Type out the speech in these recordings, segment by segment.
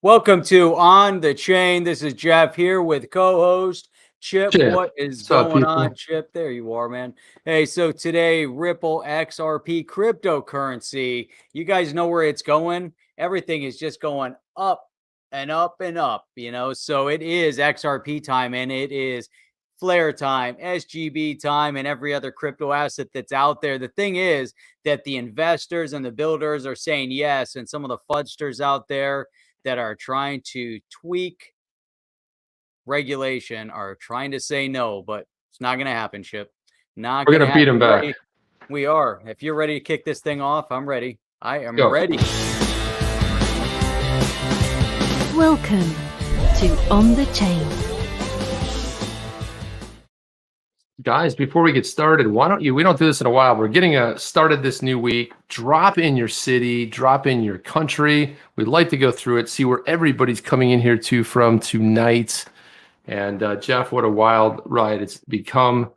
Welcome to On the Chain. This is Jeff here with co-host Chip. Chip, What is what's up, going on, people? Chip? There you are, man. Hey, so today, Ripple XRP cryptocurrency. You guys know where it's going. Everything is just going up and up and up, So it is XRP time and it is Flare time, SGB time, and every other crypto asset that's out there. The thing is that the investors and the builders are saying yes, and some of the Fudsters out there that are trying to tweak regulation are trying to say no, but it's not going to happen, Chip. Not We're going to gonna beat happen. him You back. ready? We are. If you're ready to kick this thing off, I'm ready. I am Go. ready. Welcome to On the Chain. Guys, before we get started, why don't you, we don't do this in a while. We're getting started this new week. Drop in your city, drop in your country. We'd like to go through it, see where everybody's coming in here from tonight. And Jeff, what a wild ride it's become.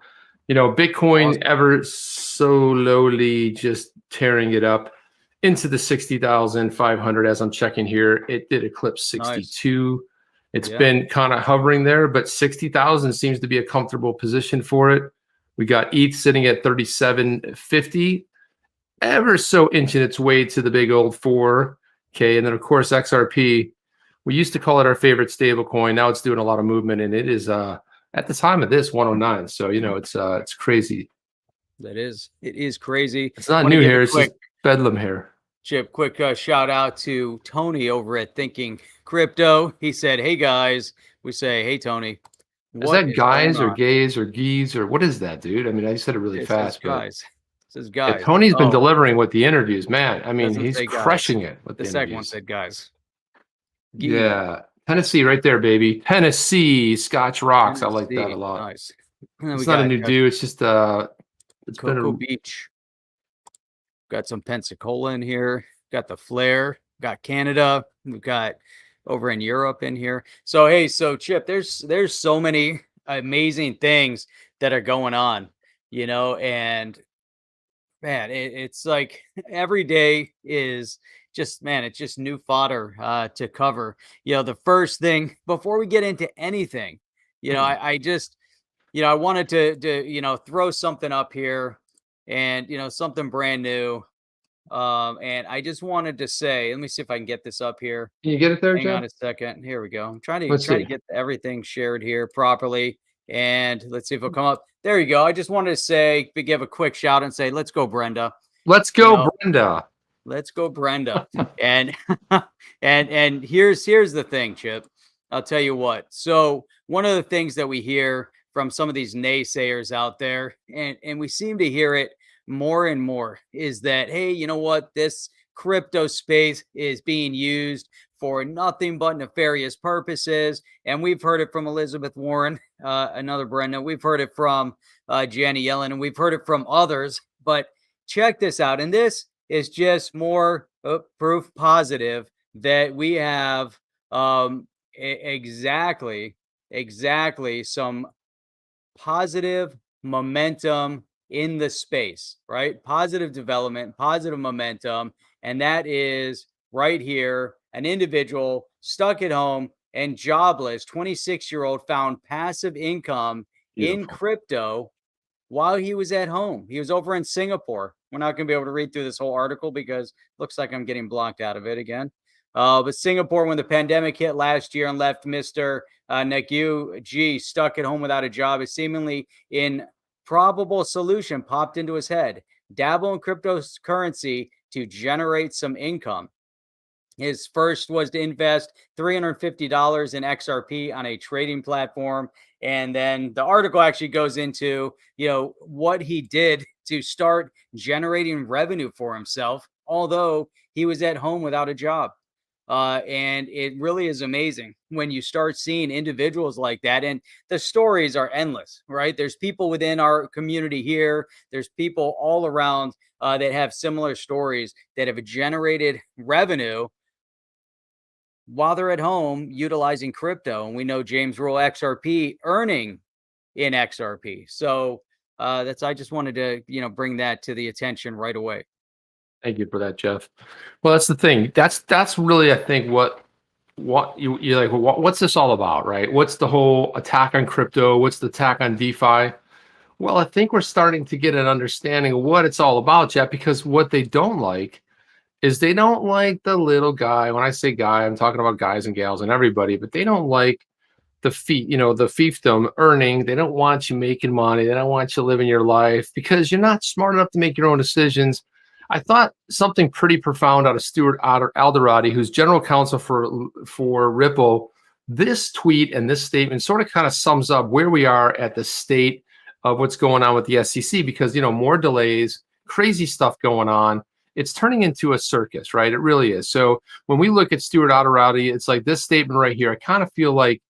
Bitcoin Awesome. ever so slowly just tearing it up into the 60,500 as I'm checking here. It did eclipse 62. Nice. It's been kind of hovering there, but 60,000 seems to be a comfortable position for it. We got ETH sitting at 37.50, ever so inching its way to the big old 4K. And then, of course, XRP. We used to call it our favorite stable coin. Now it's doing a lot of movement, and it is at the time of this 109. So it's crazy. It is crazy. It's not new hair. It's just bedlam hair. Chip, quick shout out to Tony over at Thinking Crypto. He said, "Hey guys," we say, "Hey Tony." Is that guys or gays or geese or what is that, dude? I mean, I said it really fast. Guys. It says guys. Yeah, Tony's been delivering with the interviews, man. I mean, he's crushing it with the second one said guys. Yeah, Tennessee right there, baby. Tennessee Scotch Rocks. I like that a lot. Nice. It's not a new do. It's just it's Cocoa Beach. Got some Pensacola in here. Got the Flare. Got Canada. We've got over in Europe in here. So hey, so Chip, there's so many amazing things that are going on, and man, it's like every day is just, man, it's just new fodder to cover. The first thing before we get into anything, I just, I wanted to throw something up here and, something brand new. And I just wanted to say, let me see if I can get this up here. Can you get it there, Hang Jeff? on a second. Here we go. I'm trying to get everything shared here properly. And let's see if it'll come up. There you go. I just wanted to say, give a quick shout and say, let's go, Brenda. Let's go, Brenda. Let's go, Brenda. and and here's the thing, Chip. I'll tell you what. So one of the things that we hear from some of these naysayers out there, and we seem to hear it more and more, is that, hey, you know what? This crypto space is being used for nothing but nefarious purposes. And we've heard it from Elizabeth Warren, another Brenda. We've heard it from Janet Yellen, and we've heard it from others. But check this out. And this is just more proof positive that we have exactly some positive momentum in the space, right? Positive development, positive momentum. And that is right here. An individual stuck at home and jobless, 26-year-old, found passive income in crypto while he was at home. He was over in Singapore. We're not going to be able to read through this whole article because it looks like I'm getting blocked out of it again. But Singapore, when the pandemic hit last year and left Mr. Nagu G stuck at home without a job, is seemingly improbable solution popped into his head. Dabble in cryptocurrency to generate some income. His first was to invest $350 in XRP on a trading platform. And then the article actually goes into, what he did to start generating revenue for himself, although he was at home without a job. And it really is amazing when you start seeing individuals like that. And the stories are endless, right? There's people within our community here. There's people all around that have similar stories that have generated revenue while they're at home utilizing crypto. And we know James Rule XRP earning in XRP. So I just wanted to, bring that to the attention right away. Thank you for that, Jeff. Well, that's the thing. That's really, I think, what you're like, well, what's this all about, right? What's the whole attack on crypto? What's the attack on DeFi? Well, I think we're starting to get an understanding of what it's all about, Jeff, because what they don't like is they don't like the little guy. When I say guy, I'm talking about guys and gals and everybody, but they don't like the the fiefdom earning. They don't want you making money. They don't want you living your life because you're not smart enough to make your own decisions. I thought something pretty profound out of Stuart Alderoty, who's general counsel for Ripple. This tweet and this statement sort of kind of sums up where we are at the state of what's going on with the SEC, because, more delays, crazy stuff going on. It's turning into a circus, right? It really is. So when we look at Stuart Alderoty, it's like this statement right here. I kind of feel like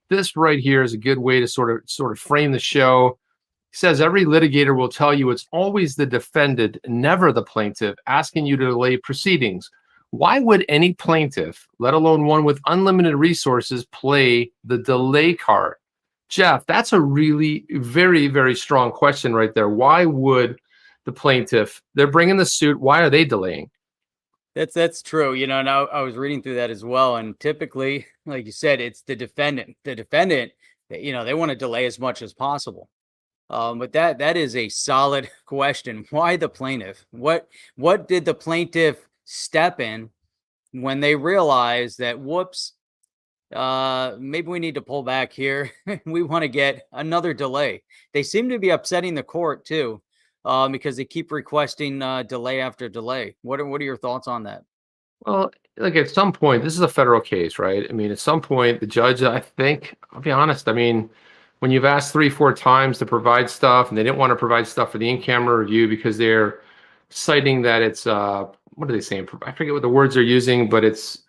this right here is a good way to sort of frame the show. He says every litigator will tell you it's always the defendant, never the plaintiff, asking you to delay proceedings. Why would any plaintiff, let alone one with unlimited resources, play the delay card? Jeff, that's a really very, very strong question right there. Why would the plaintiff, they're bringing the suit, why are they delaying? That's true. And I was reading through that as well. And typically, like you said, it's the defendant. The defendant, they want to delay as much as possible. But that is a solid question. Why the plaintiff? What did the plaintiff step in when they realized that, whoops, maybe we need to pull back here. We want to get another delay. They seem to be upsetting the court too, because they keep requesting delay after delay. What are your thoughts on that? Well, like at some point, this is a federal case, right? I mean, at some point, the judge, I think, I'll be honest, I mean, when you've asked 3-4 times to provide stuff and they didn't want to provide stuff for the in-camera review because they're citing that it's, what are they saying? I forget what the words they're using, but it's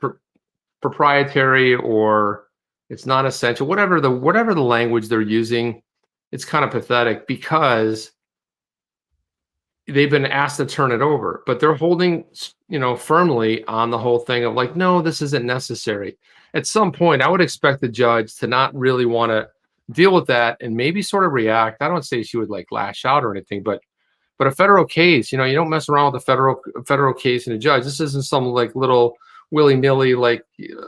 proprietary or it's not essential, whatever the language they're using. It's kind of pathetic because they've been asked to turn it over, but they're holding, firmly on the whole thing of like, no, this isn't necessary. At some point, I would expect the judge to not really want to deal with that and maybe sort of react. I don't say she would like lash out or anything, but a federal case, you don't mess around with a federal case and a judge. This isn't some like little willy-nilly like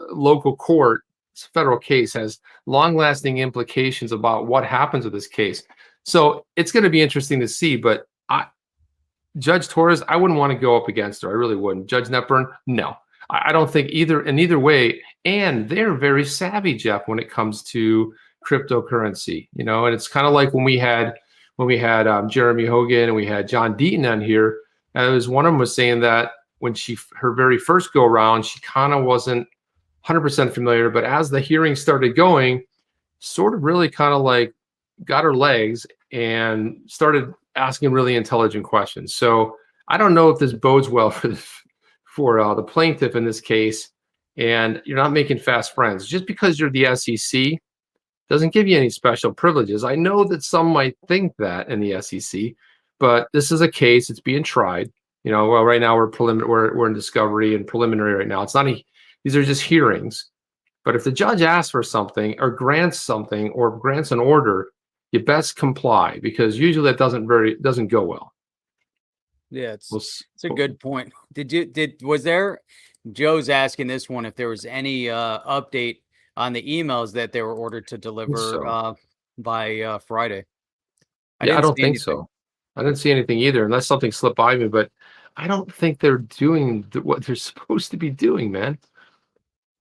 local court. It's a federal case, has long-lasting implications about what happens with this case. So it's going to be interesting to see, but Judge Torres, I wouldn't want to go up against her. I really wouldn't. Judge Netburn, no. I don't think either way. And they're very savvy, Jeff, when it comes to cryptocurrency. And it's kind of like when we had Jeremy Hogan and we had John Deaton on here. And it was one of them was saying that when her very first go around, she kind of wasn't 100% familiar, but as the hearing started going, sort of really kind of like got her legs and started asking really intelligent questions. So I don't know if this bodes well for the plaintiff in this case. And you're not making fast friends. Just because you're the SEC doesn't give you any special privileges. I know that some might think that in the SEC, but this is a case. It's being tried. Well, right now we're in discovery and preliminary right now. It's not these are just hearings. But if the judge asks for something or grants something or grants an order, you best comply, because usually that doesn't go well. Yeah, it's a good point. Was there, Joe's asking this one, if there was any update on the emails that they were ordered to deliver by Friday? I don't think so. I didn't see anything either, unless something slipped by me, but I don't think they're doing what they're supposed to be doing, man.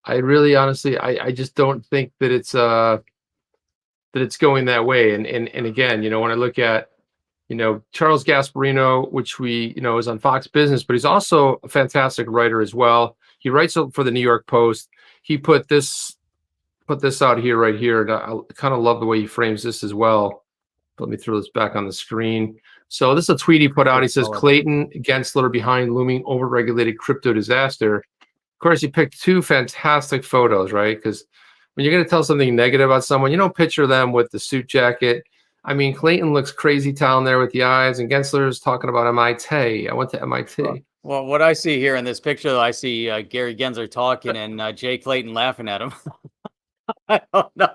I really, honestly, I just don't think that it's going that way. And again, when I look at, Charles Gasperino, which is on Fox Business, but he's also a fantastic writer as well. He writes for the New York Post. He put this out here right here, and I kind of love the way he frames this as well. Let me throw this back on the screen. So this is a tweet he put out. He says, Clayton, Gensler behind looming overregulated crypto disaster. Of course, he picked two fantastic photos, right? Because when you're going to tell something negative about someone, you don't picture them with the suit jacket. I mean, Clayton looks crazy town there with the eyes, and Gensler's talking about MIT. I went to MIT. Well, what I see here in this picture, though, I see Gary Gensler talking and Jay Clayton laughing at him. I don't know.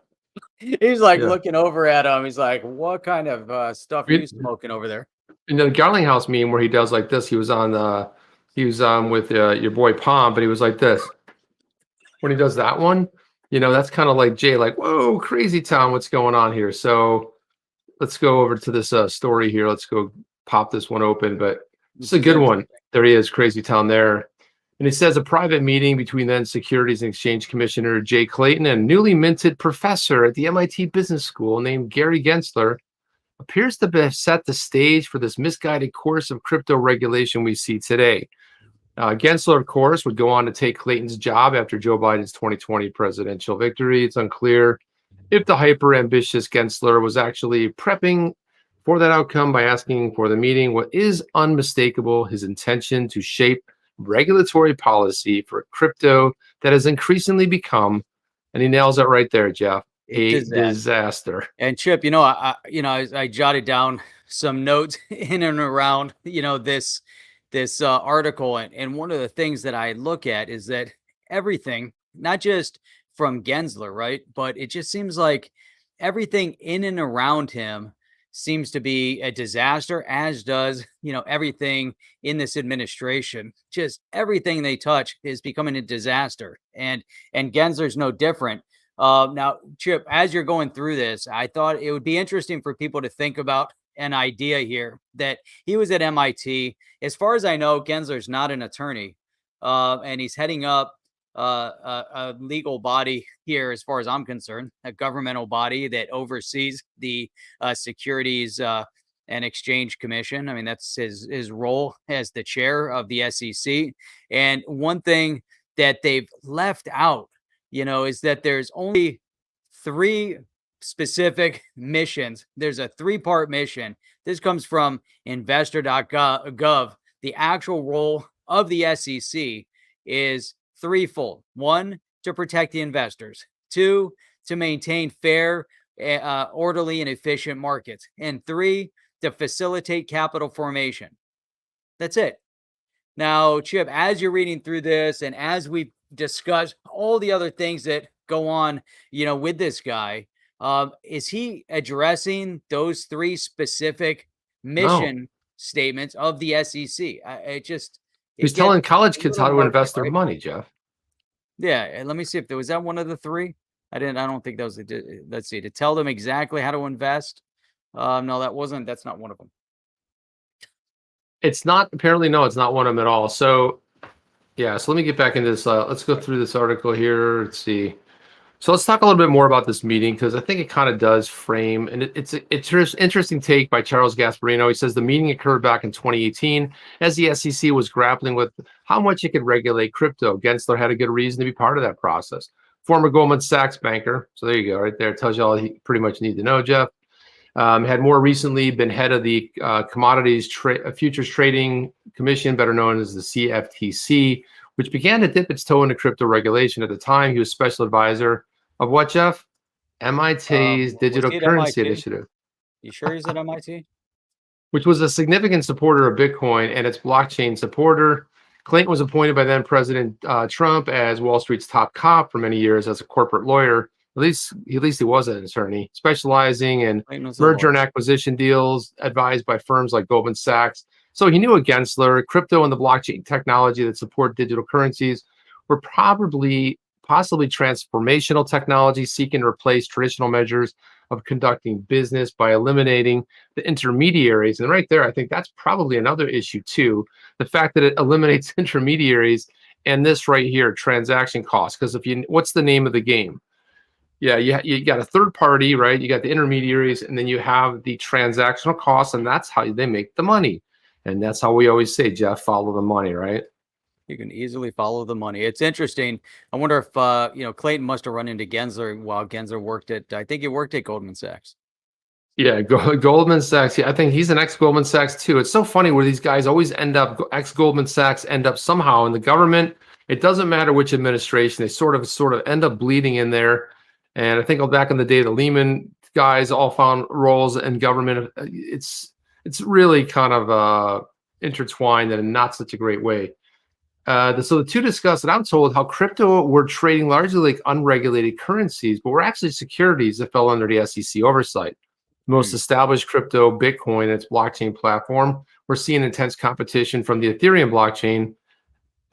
He's like looking over at him. He's like, what kind of stuff are you smoking over there? In the Garlinghouse meme where he does like this, he was on with your boy Palm, but he was like this. when he does that one, that's kind of like Jay, like, whoa, crazy town, what's going on here? So let's go over to this story here. Let's go pop this one open, but it's a good one. There he is, crazy town there. And it says a private meeting between then Securities and Exchange Commissioner Jay Clayton and newly minted professor at the MIT Business School named Gary Gensler appears to have set the stage for this misguided course of crypto regulation we see today. Gensler, of course, would go on to take Clayton's job after Joe Biden's 2020 presidential victory. It's unclear if the hyper-ambitious Gensler was actually prepping for that outcome by asking for the meeting. What is unmistakable, his intention to shape regulatory policy for crypto that has increasingly become, and he nails it right there, Jeff, a disaster. And Chip, I jotted down some notes in and around, this article. And one of the things that I look at is that everything, not just from Gensler, right, but it just seems like everything in and around him seems to be a disaster, as does, everything in this administration. Just everything they touch is becoming a disaster. And Gensler's no different. Now, Chip, as you're going through this, I thought it would be interesting for people to think about an idea here that he was at MIT. As far as I know, Gensler's not an attorney, and he's heading up a legal body here, as far as I'm concerned, a governmental body that oversees the Securities and Exchange Commission. I mean, that's his role as the chair of the SEC. And one thing that they've left out, is that there's only 3 specific missions. There's a 3-part mission. This comes from investor.gov. The actual role of the SEC is threefold. 1, to protect the investors. 2, to maintain fair, orderly, and efficient markets. And 3, to facilitate capital formation. That's it. Now, Chip, as you're reading through this and as we discuss all the other things that go on, with this guy, is he addressing those 3 specific mission statements of the SEC? He's telling college kids how to invest their money, Jeff. Yeah, let me see if there was that one of the 3. I don't think that was let's see, to tell them exactly how to invest. No, that's not one of them. It's not, apparently, no, it's not one of them at all. So yeah, so let me get back into this. Let's go through this article here. Let's see. So let's talk a little bit more about this meeting, because I think it kind of does frame, and it's an interesting take by Charles Gasperino. He says the meeting occurred back in 2018 as the SEC was grappling with how much it could regulate crypto. Gensler had a good reason to be part of that process. Former Goldman Sachs banker, so there you go, right there. Tells you all you pretty much need to know, Jeff. Had more recently been head of the Commodities Futures Trading Commission, better known as the CFTC, which began to dip its toe into crypto regulation. At the time, he was special advisor of what, Jeff? MIT's Digital Currency Initiative. You sure he's at MIT? Which was a significant supporter of Bitcoin and its blockchain supporter. Clayton was appointed by then President Trump as Wall Street's top cop for many years as a corporate lawyer. At least he was an attorney, specializing in merger and acquisition deals, advised by firms like Goldman Sachs. So he knew a Gensler. Crypto and the blockchain technology that support digital currencies were possibly transformational technology seeking to replace traditional measures of conducting business by eliminating the intermediaries. And right there, I think that's probably another issue too. The fact that it eliminates intermediaries and this right here, transaction costs. Because what's the name of the game? Yeah, you got a third party, right? You got the intermediaries, and then you have the transactional costs, and that's how they make the money. And that's how we always say, Jeff, follow the money, right? You can easily follow the money. It's interesting. I wonder if, Clayton must have run into Gensler while Gensler worked at Goldman Sachs. Yeah, Goldman Sachs. Yeah, I think he's an ex-Goldman Sachs too. It's so funny where these guys always end up, ex-Goldman Sachs end up somehow in the government. It doesn't matter which administration, they sort of end up bleeding in there. And I think back in the day, the Lehman guys all found roles in government. It's really kind of intertwined in not such a great way. So the two discussed, and I'm told, how crypto were trading largely like unregulated currencies, but were actually securities that fell under the SEC oversight. The most established crypto, Bitcoin, and its blockchain platform, we're seeing intense competition from the Ethereum blockchain.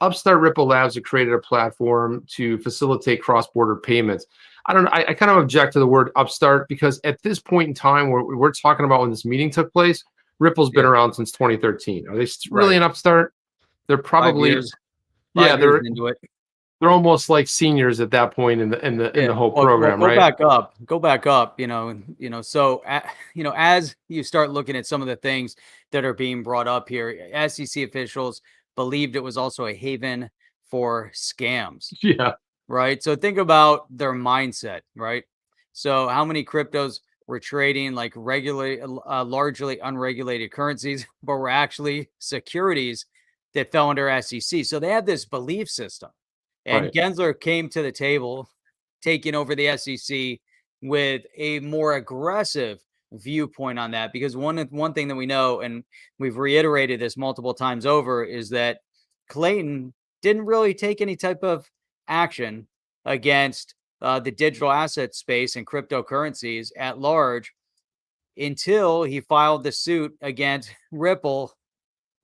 Upstart Ripple Labs have created a platform to facilitate cross-border payments. I don't know. I kind of object to the word upstart because at this point in time, we're talking about when this meeting took place, Ripple's been around since 2013. Are they really an upstart? They're probably 5 years into it. They're almost like seniors at that point in the whole program, well, right? Go back up. So as you start looking at some of the things that are being brought up here, SEC officials believed it was also a haven for scams. Yeah. Right. So think about their mindset, right? So how many cryptos were trading like largely unregulated currencies, but were actually securities that fell under SEC. So they had this belief system. And Gensler came to the table, taking over the SEC with a more aggressive viewpoint on that. Because one thing that we know, and we've reiterated this multiple times over, is that Clayton didn't really take any type of action against the digital asset space and cryptocurrencies at large until he filed the suit against Ripple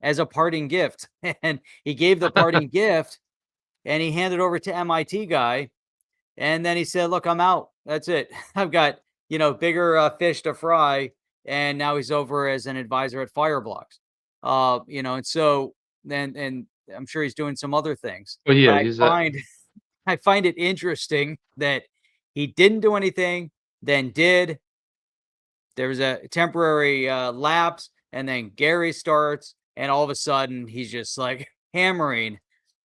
as a parting gift. And he gave the parting gift and he handed over to MIT guy. And then he said, look, I'm out. That's it. I've got, bigger fish to fry. And now he's over as an advisor at Fireblocks. And so then, and I'm sure he's doing some other things. Well, yeah, I find it interesting that he didn't do anything, then did. There was a temporary lapse, and then Gary starts, and all of a sudden he's just like hammering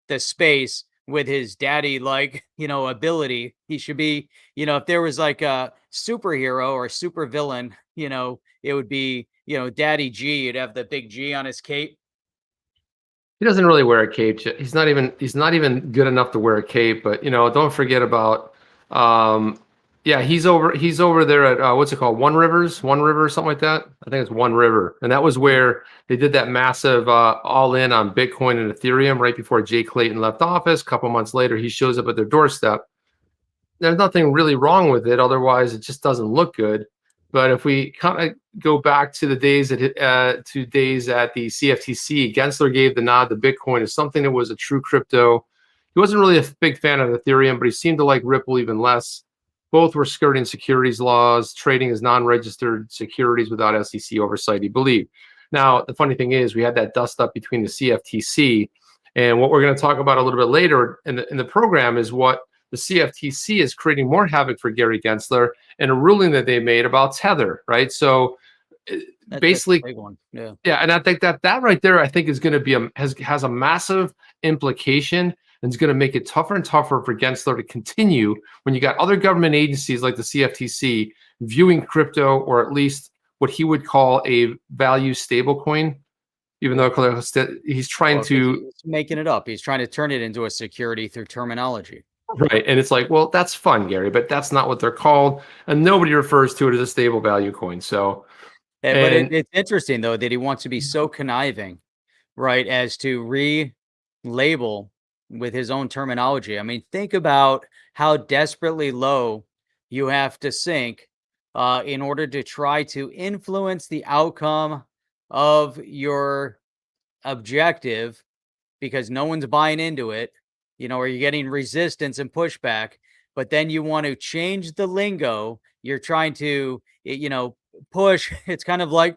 the space with his daddy ability. He should be, if there was like a superhero or super villain, it would be, Daddy G. You'd have the big G on his cape. He doesn't really wear a cape. He's not even good enough to wear a cape. But don't forget about he's over there at what's it called? One River, something like that. I think it's One River, and that was where they did that massive all in on Bitcoin and Ethereum right before Jay Clayton left office. A couple months later, he shows up at their doorstep. There's nothing really wrong with it. Otherwise, it just doesn't look good. But if we kind of go back to the days at the CFTC, Gensler gave the nod to Bitcoin as something that was a true crypto. He wasn't really a big fan of Ethereum, but he seemed to like Ripple even less. Both were skirting securities laws, trading as non-registered securities without SEC oversight, he believed. Now, the funny thing is we had that dust up between the CFTC, and what we're going to talk about a little bit later in the program is what the CFTC is creating more havoc for Gary Gensler and a ruling that they made about Tether, right? So basically, a big one. Yeah, and I think that right there, I think is going to be has a massive implication and it's going to make it tougher and tougher for Gensler to continue when you got other government agencies like the CFTC viewing crypto, or at least what he would call a value stablecoin, even though he's trying to... He's making it up. He's trying to turn it into a security through terminology. Right. And it's like, well, that's fun, Gary, but that's not what they're called. And nobody refers to it as a stable value coin. So, but it's interesting, though, that he wants to be so conniving, right, as to relabel with his own terminology. I mean, think about how desperately low you have to sink in order to try to influence the outcome of your objective, because no one's buying into it. Or you're getting resistance and pushback, but then you want to change the lingo. You're trying to, push. It's kind of like,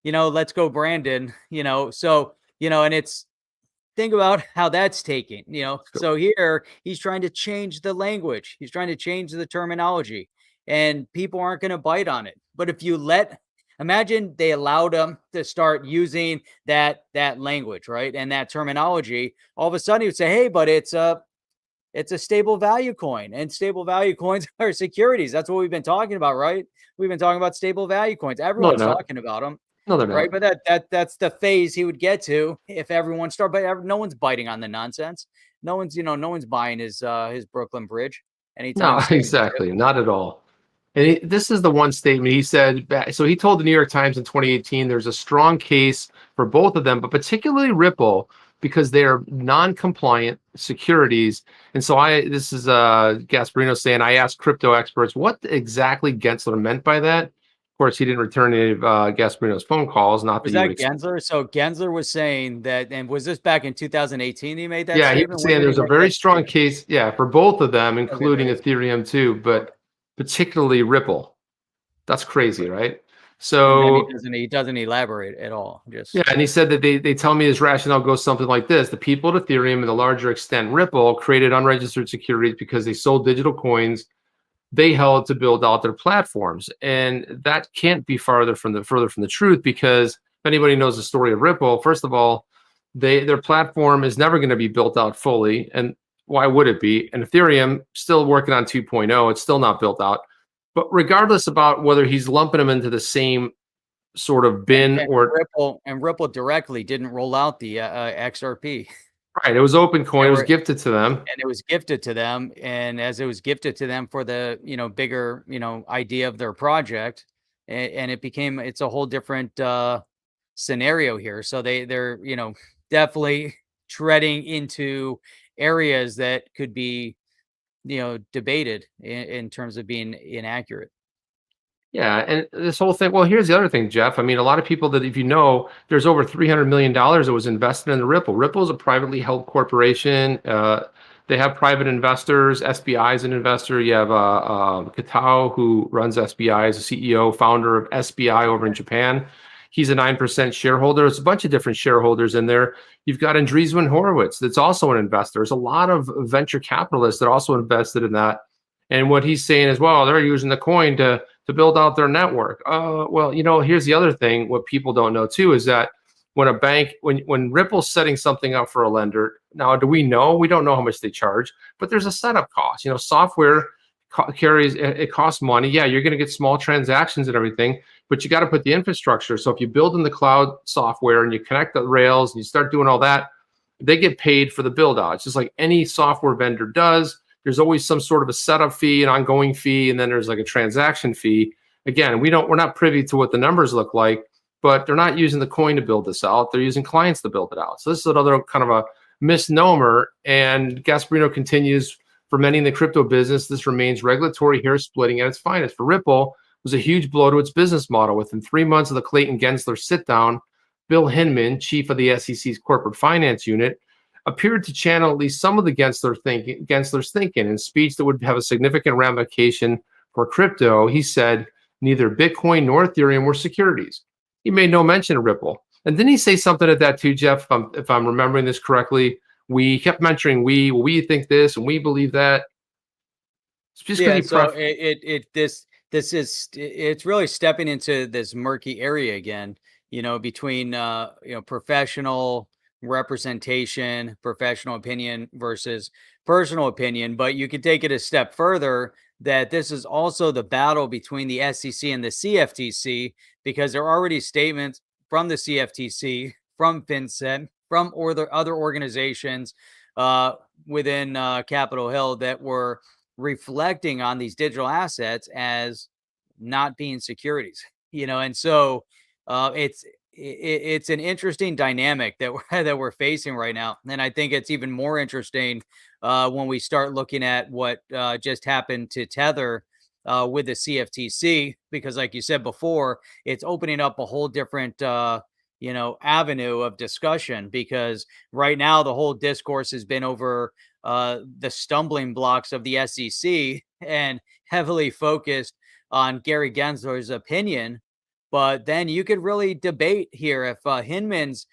let's go, Brandon, so, and it's, think about how that's taken, So here he's trying to change the language. He's trying to change the terminology, and people aren't going to bite on it. But if you imagine they allowed him to start using that language, right, and that terminology, all of a sudden he would say, hey, but it's a stable value coin, and stable value coins are securities. That's what we've been talking about, right? We've been talking about stable value coins. Everyone's talking about them. No, they're not. Right, but that's the phase he would get to if everyone started. But no one's biting on the nonsense. No one's buying his Brooklyn Bridge anytime. No, exactly, not at all. And this is the one statement he said. So he told the New York Times in 2018, there's a strong case for both of them, but particularly Ripple, because they are non-compliant securities. And so this is Gasperino saying, I asked crypto experts what exactly Gensler meant by that. Of course, he didn't return any of Gasperino's phone calls. Not Was that you that would. Gensler? So Gensler was saying that, and was this back in 2018 he made that Yeah, he statement? was When saying did he there's a make very that strong statement? case, yeah, for both of them, including Okay. Ethereum too, but particularly Ripple. That's crazy, right? And then So he doesn't elaborate at all. Just yeah, and he said that they tell me his rationale goes something like this: the people at Ethereum and the larger extent Ripple created unregistered securities because they sold digital coins they held to build out their platforms, and that can't be further from the truth, because if anybody knows the story of Ripple, first of all, their platform is never going to be built out fully, and why would it be? And Ethereum still working on 2.0, it's still not built out. But regardless about whether he's lumping them into the same sort of bin or Ripple directly didn't roll out the XRP. right, it was open coin, it was gifted to them. And it was gifted to them. And as it was gifted to them for the, bigger, idea of their project, and it's a whole different scenario here. So they're, definitely treading into areas that could be, debated in terms of being inaccurate. Yeah, and this whole thing. Well, here's the other thing, Jeff. I mean, a lot of people that, if you know, there's over $300 million that was invested in the Ripple. Ripple is a privately held corporation. They have private investors. SBI is an investor. You have Katao, who runs SBI, as a CEO, founder of SBI over in Japan. He's a 9% shareholder. There's a bunch of different shareholders in there. You've got Andreessen Horowitz, that's also an investor. There's a lot of venture capitalists that also invested in that. And what he's saying is, well, they're using the coin to build out their network. Well, here's the other thing. What people don't know too is that when a bank, when Ripple's setting something up for a lender, now do we know? We don't know how much they charge, but there's a setup cost. Software carries, it costs money. Yeah, you're going to get small transactions and everything, but you got to put the infrastructure. So if you build in the cloud software and you connect the rails and you start doing all that, they get paid for the build out. It's just like any software vendor does. There's always some sort of a setup fee, an ongoing fee, and then there's like a transaction fee. Again, we're not privy to what the numbers look like, but they're not using the coin to build this out. They're using clients to build it out. So this is another kind of a misnomer. And Gasperino continues, for many in the crypto business, this remains regulatory hair splitting at its finest. For Ripple, it was a huge blow to its business model. Within 3 months of the Clayton Gensler sit down, Bill Hinman, chief of the SEC's corporate finance unit, appeared to channel at least some of the Gensler's thinking. In speech that would have a significant ramification for crypto, he said neither Bitcoin nor Ethereum were securities. He made no mention of Ripple. And didn't he say something at that too, Jeff? If I'm remembering this correctly, we kept mentioning we think this and we believe that. It's just it's really stepping into this murky area again. Between professional representation, professional opinion versus personal opinion. But you could take it a step further, that this is also the battle between the SEC and the CFTC, because there are already statements from the CFTC, from FinTech, from other organizations within Capitol Hill that were reflecting on these digital assets as not being securities, and so it's an interesting dynamic that we're facing right now. And I think it's even more interesting when we start looking at what just happened to Tether with the CFTC, because like you said before, it's opening up a whole different avenue of discussion, because right now the whole discourse has been over the stumbling blocks of the SEC and heavily focused on Gary Gensler's opinion. But then you could really debate here if Hinman's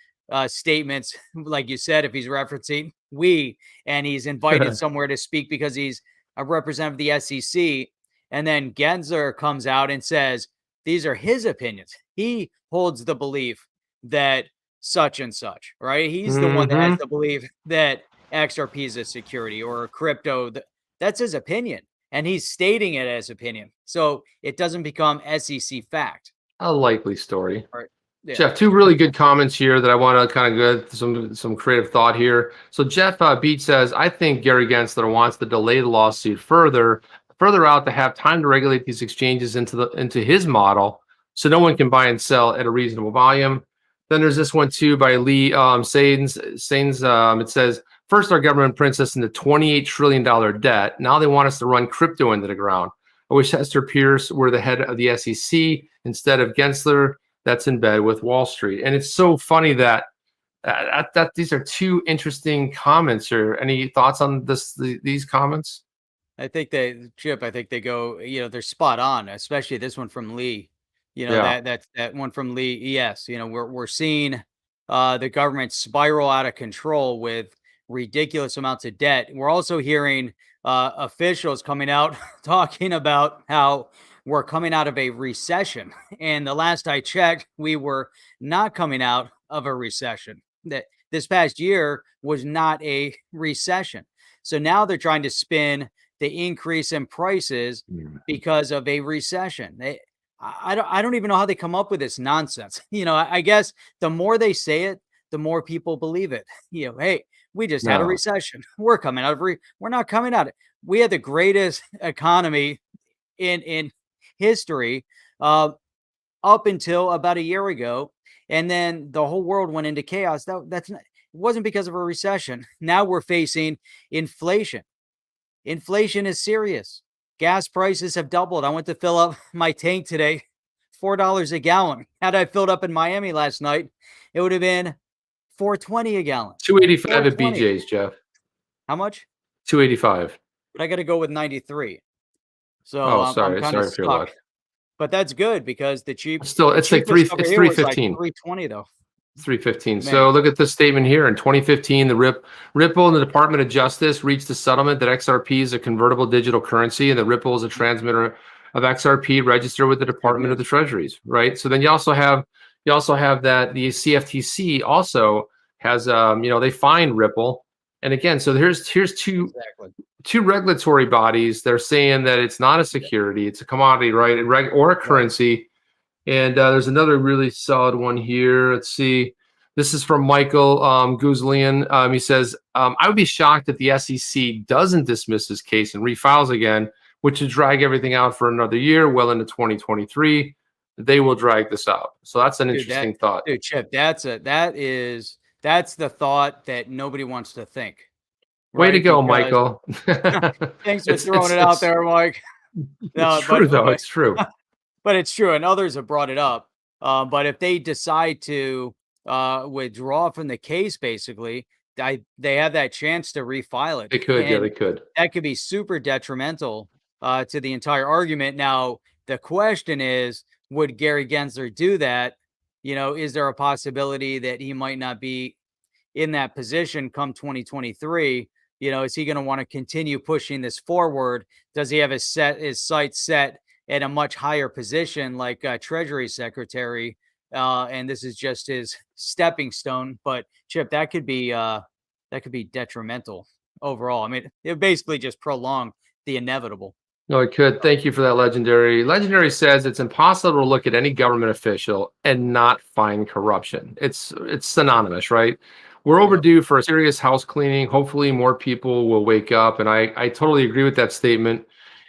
statements, like you said, if he's referencing we and he's invited somewhere to speak because he's a representative of the SEC, and then Gensler comes out and says these are his opinions. He holds the belief that such and such, right? He's the one that has the belief that XRP is a security or a crypto. That's his opinion, and he's stating it as opinion. So it doesn't become SEC fact. A likely story. Right. Yeah. Jeff, two really good comments here that I want to kind of get some creative thought here. So Jeff Beach says, I think Gary Gensler wants to delay the lawsuit further out to have time to regulate these exchanges into his model, so no one can buy and sell at a reasonable volume. Then there's this one too by Lee Sains. It says, first our government prints us into $28 trillion debt. Now they want us to run crypto into the ground. I wish Hester Pierce were the head of the SEC instead of Gensler. That's in bed with Wall Street. And it's so funny that these are two interesting comments here. Any thoughts on these comments? I think Chip, I think they go, they're spot on, especially this one from Lee. That one from Lee. Yes, we're seeing the government spiral out of control with ridiculous amounts of debt. We're also hearing officials coming out talking about how we're coming out of a recession. And the last I checked, we were not coming out of a recession. That this past year was not a recession. So now they're trying to spin the increase in prices because of a recession. I don't even know how they come up with this nonsense. I guess the more they say it, the more people believe it. Hey, we just had a recession. We're coming out of we're not coming out. We had the greatest economy in history up until about a year ago, and then the whole world went into chaos. It wasn't because of a recession. Now we're facing inflation. Inflation is serious. Gas prices have doubled. I went to fill up my tank today, $4 a gallon. Had I filled up in Miami last night, it would have been $4.20 a gallon. 285 at BJ's, Jeff. How much? 285. But I got to go with 93. So sorry, I'm kind sorry of for your luck. stuck. But that's good because the cheap. Still, it's like 315. 320 though. 315. Man. So look at this statement here. In 2015, the Ripple and the Department of Justice reached a settlement that XRP is a convertible digital currency and that Ripple is a transmitter of XRP registered with the Department of the Treasuries, right? So then you also have that the CFTC also has they fined Ripple. And again, so here's two regulatory bodies. They're saying that it's not a security, it's a commodity, right? Or a currency. And there's another really solid one here. Let's see. This is from Michael Guzlian. He says, I would be shocked if the SEC doesn't dismiss this case and refiles again, which would drag everything out for another year, well into 2023. They will drag this out. So that's an interesting thought. Dude, Chip, that's the thought that nobody wants to think. Right? Way to go, Michael. Thanks for throwing it out there, Mike. No, it's true, though. It's true. But it's true, and others have brought it up. But if they decide to withdraw from the case, basically, they have that chance to refile it. They could, they could. That could be super detrimental to the entire argument. Now, the question is, would Gary Gensler do that? Is there a possibility that he might not be in that position come 2023? Is he going to want to continue pushing this forward? Does he have his sights set at a much higher position like Treasury Secretary? And this is just his stepping stone. But Chip, that could be detrimental overall. I mean, it basically just prolonged the inevitable. No, it could. Thank you for that, Legendary. Legendary says it's impossible to look at any government official and not find corruption. It's synonymous, right? We're overdue for a serious house cleaning. Hopefully more people will wake up. And I totally agree with that statement.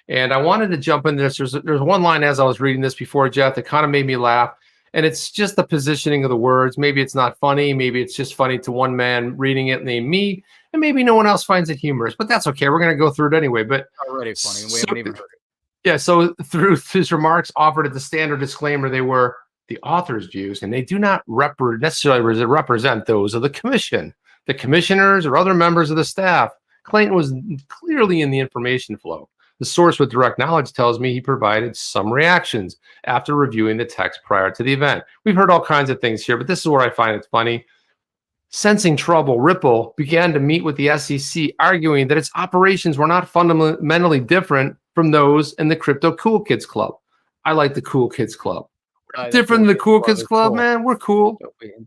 And I wanted to jump in this. There's one line as I was reading this before, Jeff, that kind of made me laugh. And it's just the positioning of the words. Maybe it's not funny. Maybe it's just funny to one man reading it named me. And maybe no one else finds it humorous. But that's okay. We're going to go through it anyway. But it's already funny. We haven't even heard it. Yeah, so through his remarks offered at the standard disclaimer, they were the author's views, and they do not necessarily represent those of the commission, the commissioners, or other members of the staff. Clayton was clearly in the information flow. The source with direct knowledge tells me he provided some reactions after reviewing the text prior to the event. We've heard all kinds of things here, but this is where I find it funny. Sensing trouble, Ripple began to meet with the SEC, arguing that its operations were not fundamentally different from those in the Crypto Cool Kids Club. I like the Cool Kids Club. Different than the Cool Kids Club, man. We're cool.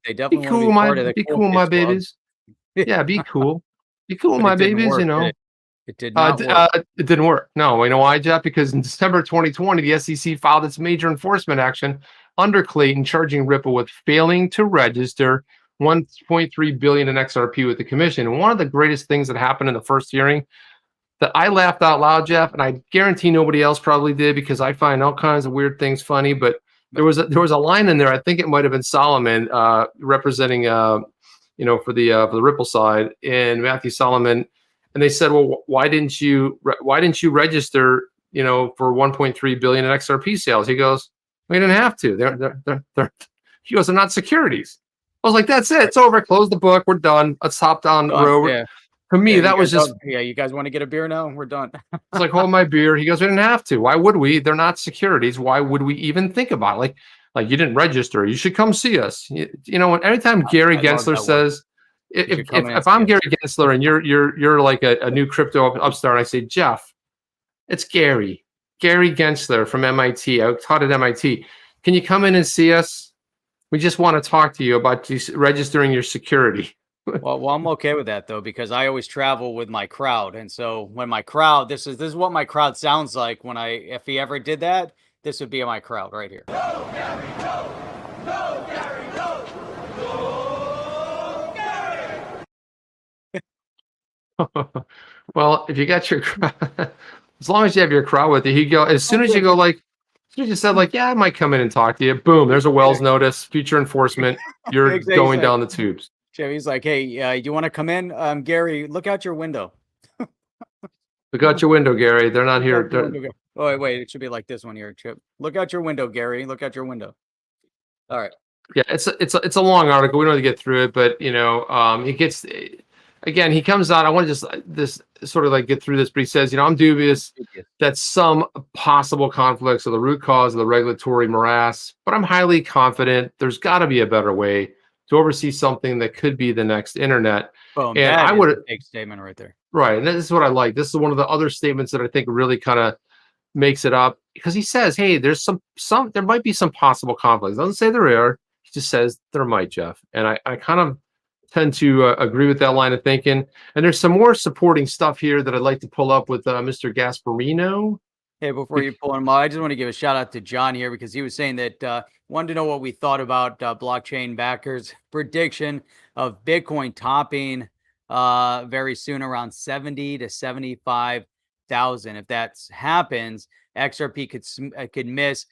They definitely be cool, my babies. Yeah, be cool. Be cool, my babies. It did not work. It didn't work. No, you know why, Jeff? Because in December 2020, the SEC filed its major enforcement under Clayton, charging Ripple with failing to register $1.3 billion in XRP with the commission. And one of the greatest things that happened in the first hearing that I laughed out loud, Jeff, and I guarantee nobody else probably did because I find all kinds of weird things funny. But there was a line in there. I think it might have been Solomon representing, for the Ripple side, and Matthew Solomon. And they said, well, why didn't you register, you know, for 1.3 billion in XRP sales. He goes, we didn't have to. He goes, they're not securities. I was like, that's it. It's over. Close the book. We're done. Let's hop down the road. Yeah. To me, that was just. Yeah, you guys want to get a beer now? We're done. It's like, hold my beer. He goes, we didn't have to. Why would we? They're not securities. Why would we even think about it? Like you didn't register. You should come see us. You know, anytime Gary Gensler says, if I'm Gary Gensler and you're like a new crypto upstart, I say, Jeff, it's Gary Gensler from MIT. I taught at MIT. Can you come in and see us? We just want to talk to you about registering your security. Well, I'm okay with that though, because I always travel with my crowd, and so when my crowd, this is what my crowd sounds like when if he ever did that, this would be my crowd right here. Go, Gary, go! Go, Gary, go! Go, Gary! Well, if you got your crowd, as long as you have your crowd with you, he go. As soon as you go, like, as soon as you said, like, yeah, I might come in and talk to you. Boom, there's a Wells notice, future enforcement. You're going down the tubes. He's like, hey, you want to come in? Gary, look out your window. Look out your window, Gary. They're not here. Oh, wait, it should be like this one here, Chip. Look out your window, Gary. Look out your window. All right. Yeah, it's a long article. We don't have to get through it, but you know, he gets again. He comes out. I want to just this sort of like get through this, but he says, you know, I'm dubious that some possible conflicts are the root cause of the regulatory morass, but I'm highly confident there's got to be a better way to oversee something that could be the next internet. Boom, and I would a big statement right there. Right, and this is what I like. This is one of the other statements that I think really kind of makes it up, because he says, hey, there's there might be some possible conflicts. Doesn't say there are. He just says there might, Jeff. And I kind of tend to agree with that line of thinking. And there's some more supporting stuff here that I'd like to pull up with Mr. Gasperino. Hey, before you pull him out, I just want to give a shout out to John here, because he was saying that wanted to know what we thought about blockchain backers' prediction of Bitcoin topping very soon, around 70 to 75,000. If that happens, XRP could miss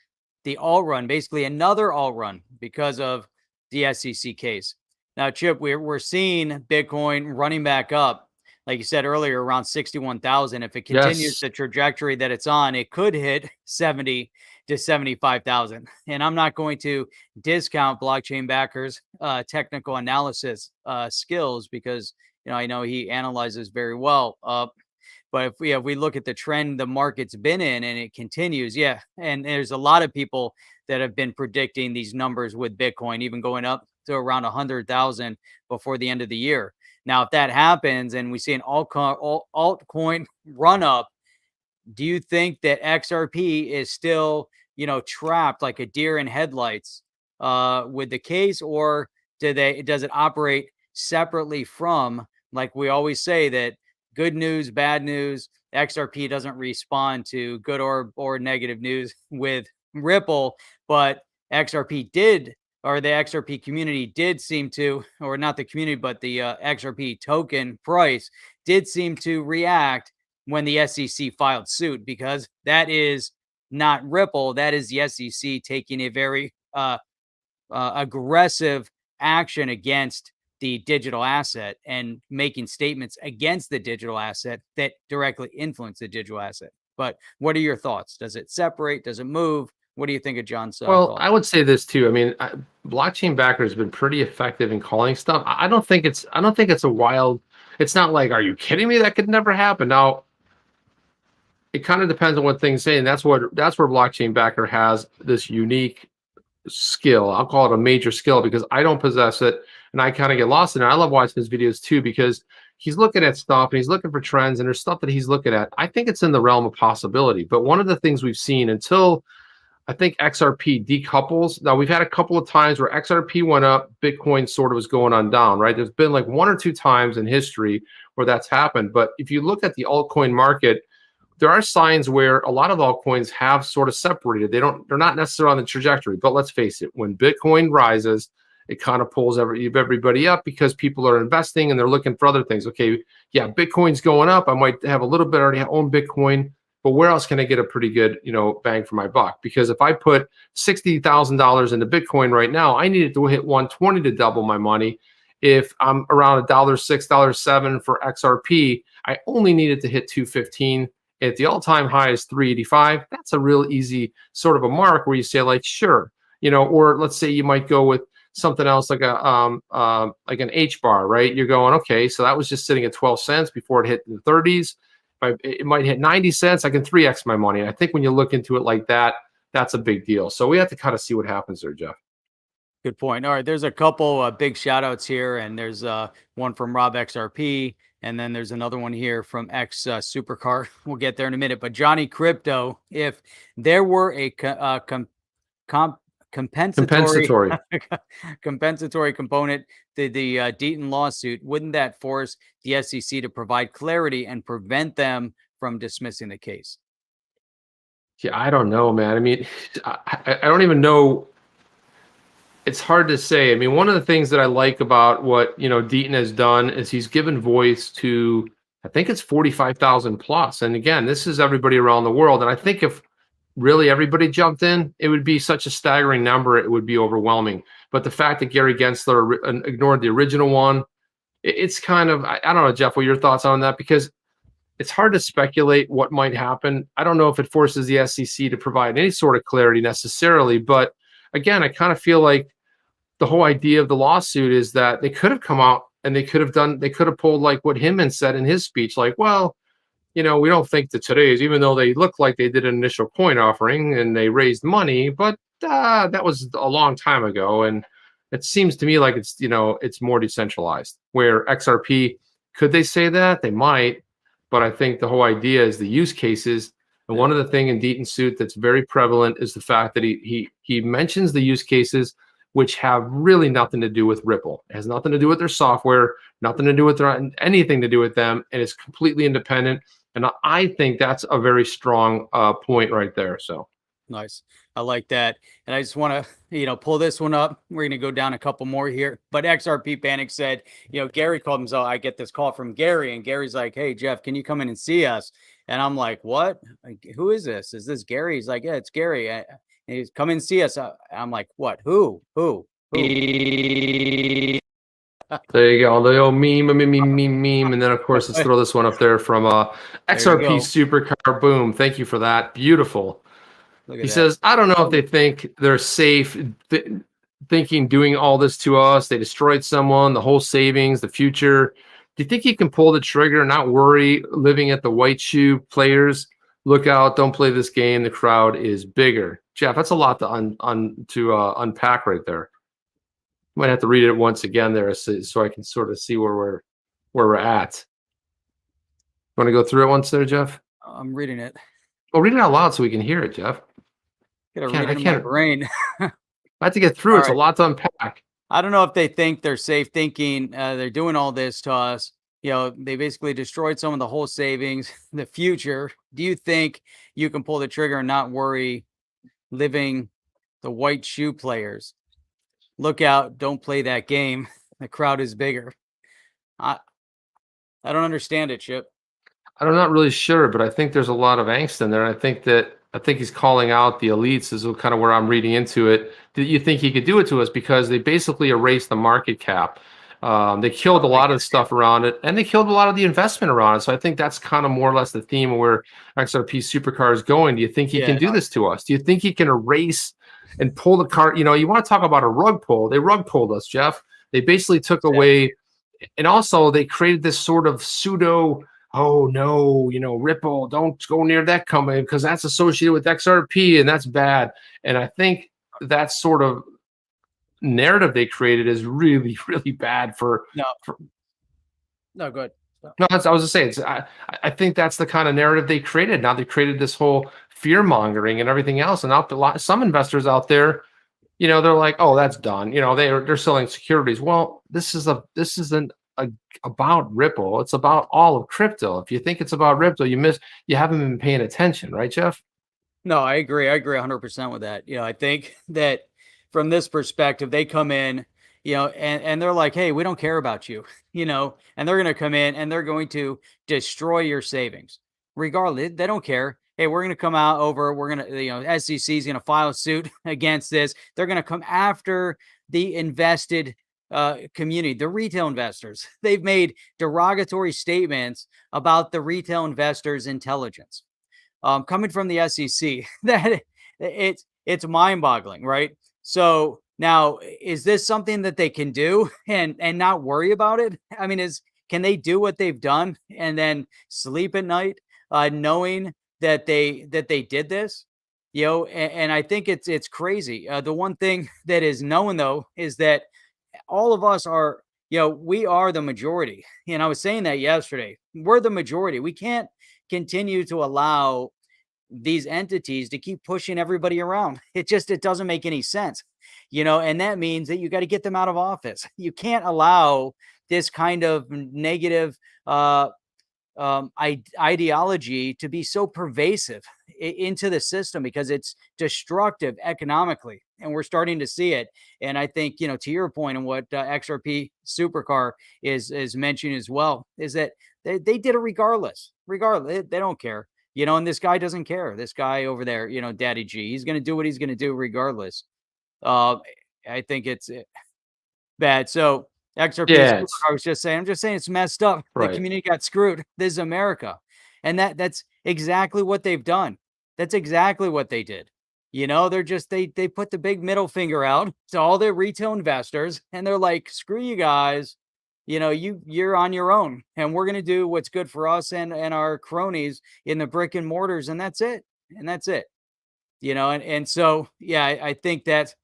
the alt run, basically another alt run, because of the SEC case. Now, Chip, we're seeing Bitcoin running back up. Like you said earlier, around 61,000. If it continues the trajectory that it's on, it could hit 70 to 75,000. And I'm not going to discount blockchain backers' technical analysis skills, because I know he analyzes very well. But if we look at the trend the market's been in and it continues, and there's a lot of people that have been predicting these numbers with Bitcoin, even going up to around 100,000 before the end of the year. Now, if that happens and we see an altcoin run up, do you think that XRP is still, trapped like a deer in headlights with the case, or does it operate separately from, like we always say, that good news, bad news, XRP doesn't respond to good or negative news with Ripple, but XRP did, or the XRP community did seem to, or not the community, but the XRP token price did seem to react when the SEC filed suit, because that is not Ripple. That is the SEC taking a very aggressive action against the digital asset and making statements against the digital asset that directly influence the digital asset. But what are your thoughts? Does it separate? Does it move? What do you think of John's? Well, I would say this too. I mean, blockchain backer has been pretty effective in calling stuff. I don't think it's a wild. It's not like, are you kidding me? That could never happen. Now, it kind of depends on what things say, and that's where blockchain backer has this unique skill. I'll call it a major skill, because I don't possess it, and I kind of get lost in it. I love watching his videos too, because he's looking at stuff and he's looking for trends, and there's stuff that he's looking at. I think it's in the realm of possibility. But one of the things we've seen until I think XRP decouples. Now, we've had a couple of times where XRP went up, Bitcoin sort of was going on down, right? There's been like one or two times in history where that's happened. But if you look at the altcoin market, there are signs where a lot of altcoins have sort of separated. They're not necessarily on the trajectory. But let's face it, when Bitcoin rises, it kind of pulls everybody up, because people are investing and they're looking for other things. Okay, yeah, Bitcoin's going up. I might have a little bit already own Bitcoin, but where else can I get a pretty good, bang for my buck? Because if I put $60,000 into Bitcoin right now, I need it to hit 120 to double my money. If I'm around $1.06, $1.07 for XRP, I only need it to hit 215. At the all-time high is 385. That's a real easy sort of a mark where you say like, sure, or let's say you might go with something else like like an H bar, right? You're going, okay, so that was just sitting at 12 cents before it hit the 30s. It might hit 90 cents. I can 3x my money. And I think when you look into it like that, that's a big deal. So we have to kind of see what happens there, Jeff. Good point. All right, there's a couple big shout outs here, and there's one from Rob XRP, and then there's another one here from X Supercar. We'll get there in a minute. But Johnny Crypto, if there were a compensatory compensatory component to the Deaton lawsuit, wouldn't that force the SEC to provide clarity and prevent them from dismissing the case? Yeah, I don't know, man. I mean, I don't even know. It's hard to say. I mean, one of the things that I like about what, Deaton has done is he's given voice to, I think it's 45,000 plus. And again, this is everybody around the world. And I think if really everybody jumped in, it would be such a staggering number. It would be overwhelming. But the fact that Gary Gensler ignored the original one, it's kind of, I don't know, Jeff, what are your thoughts on that? Because it's hard to speculate what might happen. I don't know if it forces the SEC to provide any sort of clarity necessarily. But again, I kind of feel like the whole idea of the lawsuit is that they could have come out and they could have pulled like what Hinman said in his speech, like, well, we don't think that today's, even though they look like they did an initial coin offering and they raised money, but that was a long time ago. And it seems to me like it's more decentralized, where XRP, could they say that? They might, but I think the whole idea is the use cases. And one of the things in Deaton's suit that's very prevalent is the fact that he mentions the use cases which have really nothing to do with Ripple. It has nothing to do with their software, nothing to do with anything to do with them, and it's completely independent. And I think that's a very strong point right there. So nice. I like that. And I just want to, pull this one up. We're going to go down a couple more here. But XRP Panic said, Gary called himself. I get this call from Gary, and Gary's like, hey, Jeff, can you come in and see us? And I'm like, what? Like, who is this? Is this Gary? He's like, yeah, it's Gary. And he's come and see us. I'm like, what? Who? There you go. The old meme. And then, of course, let's throw this one up there from XRP Supercar. Boom. Thank you for that. Beautiful. He says, I don't know if they think they're safe thinking doing all this to us. They destroyed someone, the whole savings, the future. Do you think he can pull the trigger and not worry living at the white shoe players? Look out. Don't play this game. The crowd is bigger. Jeff, that's a lot to unpack right there. Might have to read it once again there so I can sort of see where we're at. Want to go through it once there, Jeff? I'm reading it. Oh, read it out loud so we can hear it, Jeff. Gotta read it in my brain. I have to get through. It's a lot to unpack. I don't know if they think they're safe thinking they're doing all this to us. They basically destroyed some of the whole savings, the future. Do you think you can pull the trigger and not worry living the white shoe players? Look out. Don't play that game. The crowd is bigger. I don't understand it, Chip. I'm not really sure, but I think there's a lot of angst in there. I think he's calling out the elites is kind of where I'm reading into it. Do you think he could do it to us? Because they basically erased the market cap. They killed a lot of stuff around it, and they killed a lot of the investment around it. So I think that's kind of more or less the theme of where XRP Supercar is going. Do you think he can do this to us? Do you think he can erase and pull the cart? You want to talk about a rug pull. They rug pulled us, Jeff. They basically took away, and also they created this sort of pseudo, oh no, Ripple, don't go near that company because that's associated with XRP and that's bad. And I think that sort of narrative they created is really, really bad for. No, good. No, I was going to say, I think that's the kind of narrative they created. Now they created this whole fear mongering and everything else. And some investors out there, they're like, oh, that's done. They're selling securities. Well, this isn't about Ripple. It's about all of crypto. If you think it's about Ripple, you haven't been paying attention, right, Jeff? No, I agree. I agree 100% with that. I think that from this perspective, they come in, and they're like, hey, we don't care about you, and they're going to come in and they're going to destroy your savings. Regardless, they don't care. Hey, we're going to come out over, we're going to, SEC is going to file a suit against this. They're going to come after the invested community, the retail investors. They've made derogatory statements about the retail investors' intelligence. coming from the SEC, that it's mind-boggling, right? So now, is this something that they can do and not worry about it? I mean, can they do what they've done and then sleep at night, knowing that they did this? You know, and I think it's crazy. The one thing that is known though is that all of us are, you know, we are the majority. And I was saying that yesterday. We're the majority. We can't continue to allow these entities to keep pushing everybody around. It doesn't make any sense, you know, and that means that you got to get them out of office. You can't allow this kind of negative ideology to be so pervasive into the system, because it's destructive economically, and we're starting to see it. And I think, you know, to your point and what XRP Supercar is mentioning as well, is that they did it regardless. They don't care, you know, and this guy doesn't care. This guy over there, you know, Daddy G, he's going to do what he's going to do regardless. I think it's bad. So XRP, I was just saying, it's messed up. Right. The community got screwed. This is America. And that's exactly what they've done. That's exactly what they did. You know, they're just, they put the big middle finger out to all their retail investors, and they're like, screw you guys. You know, you're on your own, and we're going to do what's good for us and our cronies in the brick and mortars. And that's it. You know, and so, yeah, I think that's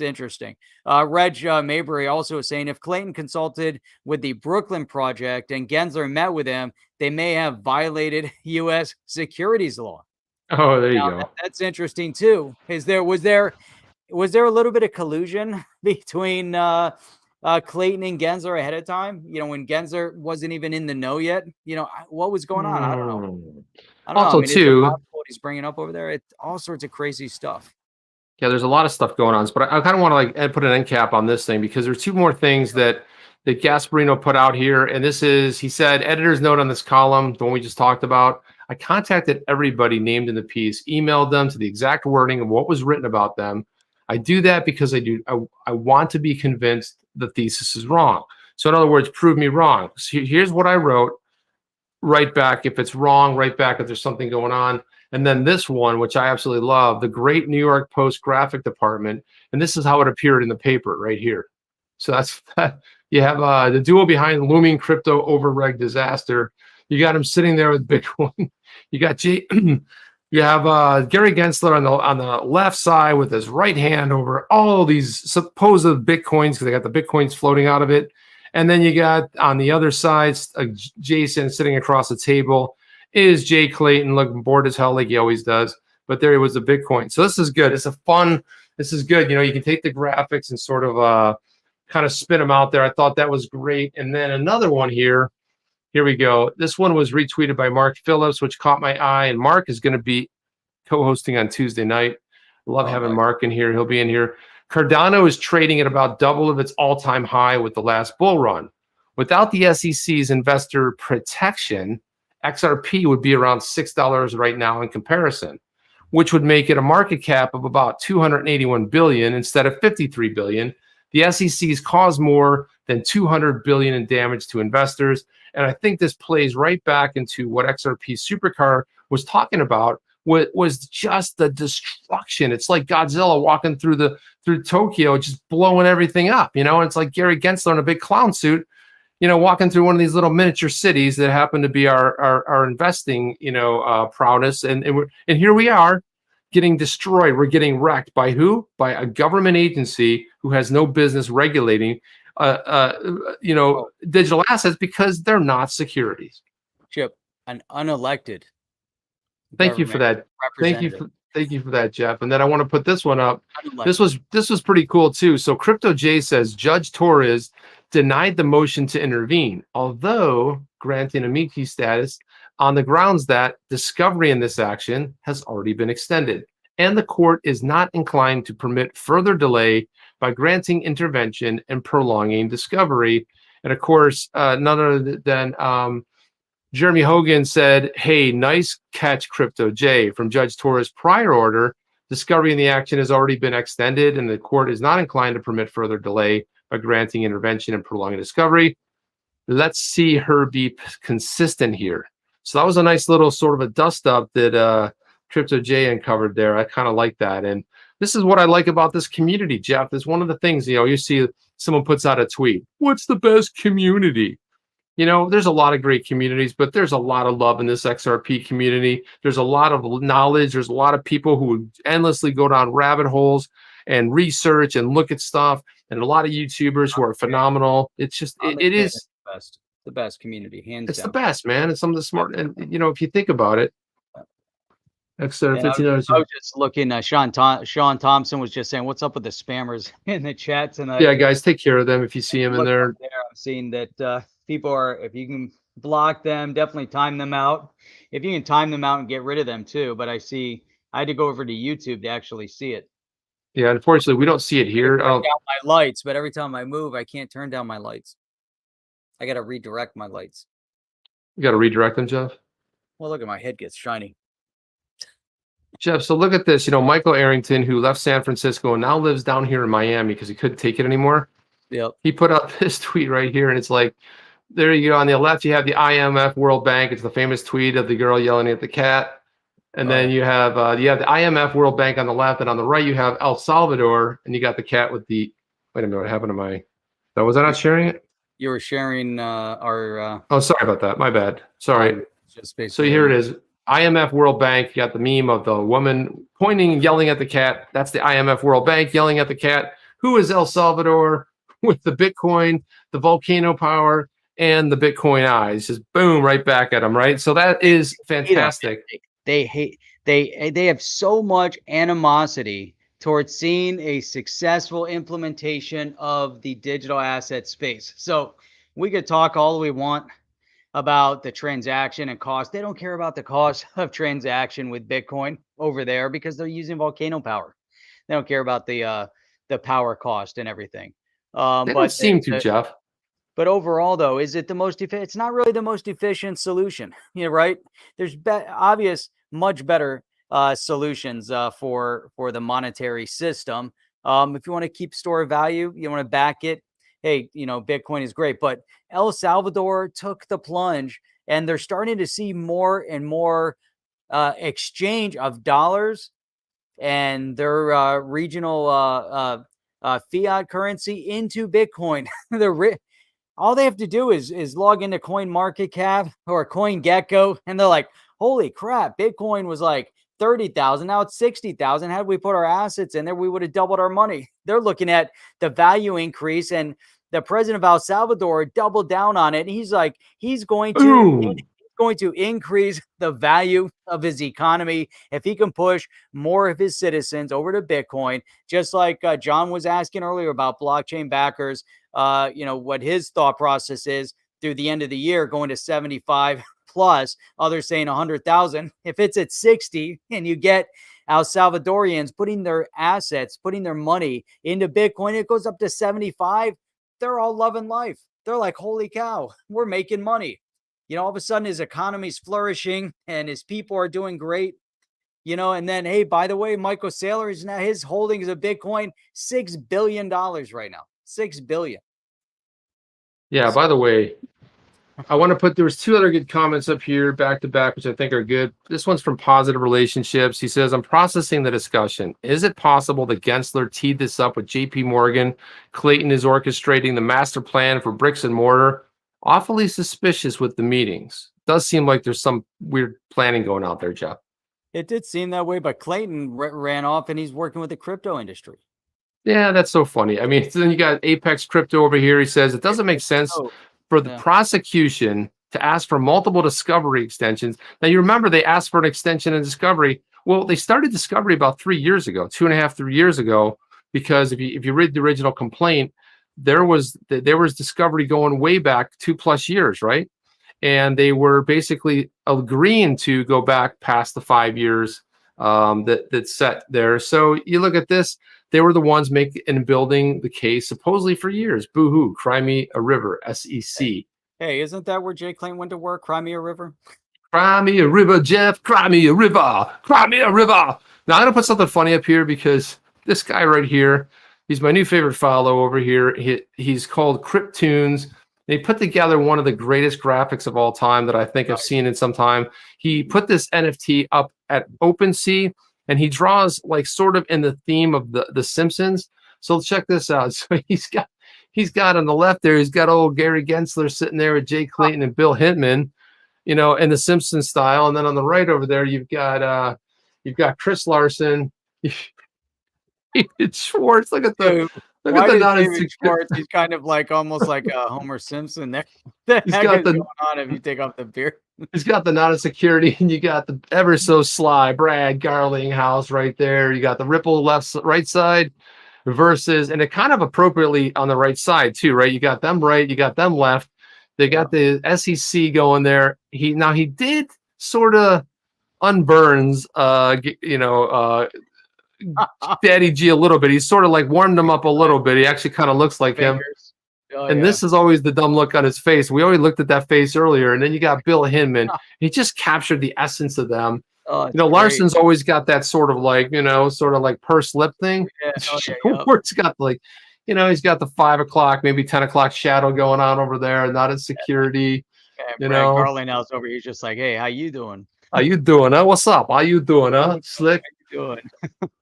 interesting. Reg Mabry also is saying, if Clayton consulted with the Brooklyn Project and Gensler met with him, they may have violated U.S. securities law. Oh, there you go. That's interesting too. Was there a little bit of collusion between Clayton and Gensler ahead of time? You know, when Gensler wasn't even in the know yet. You know, what was going on? I don't know. Also, too, what he's bringing up over there, it's all sorts of crazy stuff. Yeah, there's a lot of stuff going on, but I kind of want to like put an end cap on this thing, because there's two more things that Gasperino put out here. And this is, he said, editor's note on this column, the one we just talked about. I contacted everybody named in the piece, emailed them to the exact wording of what was written about them. I do that because I want to be convinced the thesis is wrong. So in other words, prove me wrong. So here's what I wrote. Write back if it's wrong, write back if there's something going on. And then this one, which I absolutely love, the great New York Post graphic department. And this is how it appeared in the paper right here. So that's you have the duo behind looming crypto over-reg disaster. You got him sitting there with Bitcoin. You got you have Gary Gensler on the left side with his right hand over all these supposed Bitcoins, because they got the Bitcoins floating out of it. And then you got on the other side, Jason sitting across the table is Jay Clayton, looking bored as hell like he always does. But there he was, the Bitcoin. So this is good. This is good. You know, you can take the graphics and sort of kind of spin them out there. I thought that was great. And then another one here. Here we go. This one was retweeted by Mark Phillips, which caught my eye. And Mark is going to be co-hosting on Tuesday night. Love having Mark in here. He'll be in here. Cardano is trading at about double of its all-time high with the last bull run. Without the SEC's investor protection, XRP would be around $6 right now in comparison, which would make it a market cap of about $281 billion instead of $53 billion. The SEC's caused more than $200 billion in damage to investors. And I think this plays right back into what XRP Supercar was talking about, was just the destruction. It's like Godzilla walking through Tokyo, just blowing everything up, you know. And it's like Gary Gensler in a big clown suit, you know, walking through one of these little miniature cities that happen to be our investing, you know, prowess. And here we are getting destroyed. We're getting wrecked by who? By a government agency who has no business regulating, you know, digital assets, because they're not securities. Chip, an unelected. Thank you for that. Thank you for that, Jeff. And then I want to put this one up. This was pretty cool too. So CryptoJay says Judge Torres denied the motion to intervene, although granting amici status on the grounds that discovery in this action has already been extended, and the court is not inclined to permit further delay by granting intervention and prolonging discovery. And of course, none other than Jeremy Hogan said, hey, nice catch, CryptoJay. From Judge Torres' prior order, discovery in the action has already been extended, and the court is not inclined to permit further delay by granting intervention and prolonging discovery. Let's see her be consistent here. So that was a nice little sort of a dust up that CryptoJay uncovered there. I kind of like that. And this is what I like about this community, Jeff. Is one of the things, you see someone puts out a tweet. What's the best community? There's a lot of great communities, but there's a lot of love in this XRP community. There's a lot of knowledge. There's a lot of people who endlessly go down rabbit holes and research and look at stuff, and a lot of YouTubers who are phenomenal. It's just, it is the best community, hands down. It's the best, man. It's some of the smart, and if you think about it. I was just looking. Sean Thompson was just saying, "What's up with the spammers in the chat tonight?" Yeah, guys, take care of them if you see them in there. I'm seeing that people are. If you can block them, definitely time them out. If you can time them out and get rid of them too. But I had to go over to YouTube to actually see it. Yeah, unfortunately, we don't see it here. I turn down my lights, but every time I move, I can't turn down my lights. I got to redirect my lights. You got to redirect them, Jeff. Well, look at my head gets shiny. Jeff, so look at this. Michael Arrington, who left San Francisco and now lives down here in Miami because he couldn't take it anymore. Yep. He put up this tweet right here, and it's like, there you go. On the left, you have the IMF World Bank. It's the famous tweet of the girl yelling at the cat. And then you have the IMF World Bank on the left, and on the right, you have El Salvador, and you got the cat with the. Wait a minute, what happened to my? Was I not sharing it? You were sharing our. Oh, sorry about that. My bad. Sorry. So here it is. IMF World Bank. You got the meme of the woman pointing and yelling at the cat. That's the IMF World Bank yelling at the cat. Who is El Salvador with the Bitcoin, the volcano power, and the Bitcoin eyes? Just boom, right back at them, right? So that is fantastic. They have so much animosity towards seeing a successful implementation of the digital asset space. So we could talk all we want about the transaction and cost. They don't care about the cost of transaction with Bitcoin over there because they're using volcano power. They don't care about the power cost and everything. They don't seem to, Jeff. But overall, though, is it the most efficient? It's not really the most efficient solution, right? There's obvious, much better solutions for the monetary system. If you want to keep store of value, you want to back it. Hey, Bitcoin is great, but El Salvador took the plunge, and they're starting to see more and more exchange of dollars and their regional fiat currency into Bitcoin. All they have to do is log into CoinMarketCap or CoinGecko, and they're like, holy crap, Bitcoin was like 30,000. Now it's 60,000. Had we put our assets in there, we would have doubled our money. They're looking at the value increase, and the president of El Salvador doubled down on it. He's like, he's going to increase the value of his economy if he can push more of his citizens over to Bitcoin, just like John was asking earlier about blockchain backers, what his thought process is through the end of the year, going to 75 plus, others saying 100,000. If it's at 60 and you get El Salvadorians putting their assets, putting their money into Bitcoin, it goes up to 75. They're all loving life. They're like, holy cow, we're making money. All of a sudden his economy's flourishing and his people are doing great. And then, hey, by the way, Michael Saylor is now, his holdings of Bitcoin, $6 billion right now. $6 billion. Yeah, by the way, I want to put, there was two other good comments up here back to back, which I think are good. This one's from Positive Relationships. He says, I'm processing the discussion. Is it possible that Gensler teed this up with JP Morgan? Clayton is orchestrating the master plan for bricks and mortar. Awfully suspicious with the meetings. Does seem like there's some weird planning going out there, Jeff. It did seem that way, but Clayton ran off and he's working with the crypto industry. Yeah, that's so funny. I mean, then you got Apex Crypto over here. He says it doesn't make sense for the prosecution to ask for multiple discovery extensions. Now, you remember they asked for an extension in discovery. Well, they started discovery about 3 years ago, 3 years ago, because if you read the original complaint, there was discovery going way back 2+ years, right? And they were basically agreeing to go back past the 5 years that's set there. So you look at this, they were the ones making and building the case supposedly for years. Boo-hoo, cry me a river, SEC. Hey, isn't that where Jay Clayton went to work? Cry me a river? Cry me a river, Jeff. Cry me a river. Cry me a river. Now, I'm going to put something funny up here because this guy right here, he's my new favorite follow over here. He's called Cryptoonz. He put together one of the greatest graphics of all time that I think I've seen in some time. He put this NFT up at OpenSea, and he draws like sort of in the theme of the Simpsons. So check this out. So he's got on the left there, he's got old Gary Gensler sitting there with Jay Clayton and Bill Hinman, you know, in the Simpsons style. And then on the right over there, you've got Chris Larson, David Schwartz. Look at the look Why at the David Schwartz? He's kind of like almost like a Homer Simpson. There, he's got going on if you take off the beard. He's got the not a security, and you got the ever so sly Brad Garlinghouse right there. You got the Ripple right side versus, and it kind of appropriately on the right side too, right? You got them right, you got them left. They got the SEC going there. He did sort of unburns, Daddy G a little bit. He's sort of like warmed him up a little bit. He actually kind of looks like him. This is always the dumb look on his face. We already looked at that face earlier. And then you got Bill Hinman. He just captured the essence of them. Larson's always got that sort of like, sort of like pursed lip thing. Schwartz got like, he's got the 5 o'clock, maybe 10 o'clock shadow going on over there, not in security. Garlinghouse over here, he's just like, hey, how you doing? How you doing? Huh? What's up? How you doing? Huh? Slick. Doing.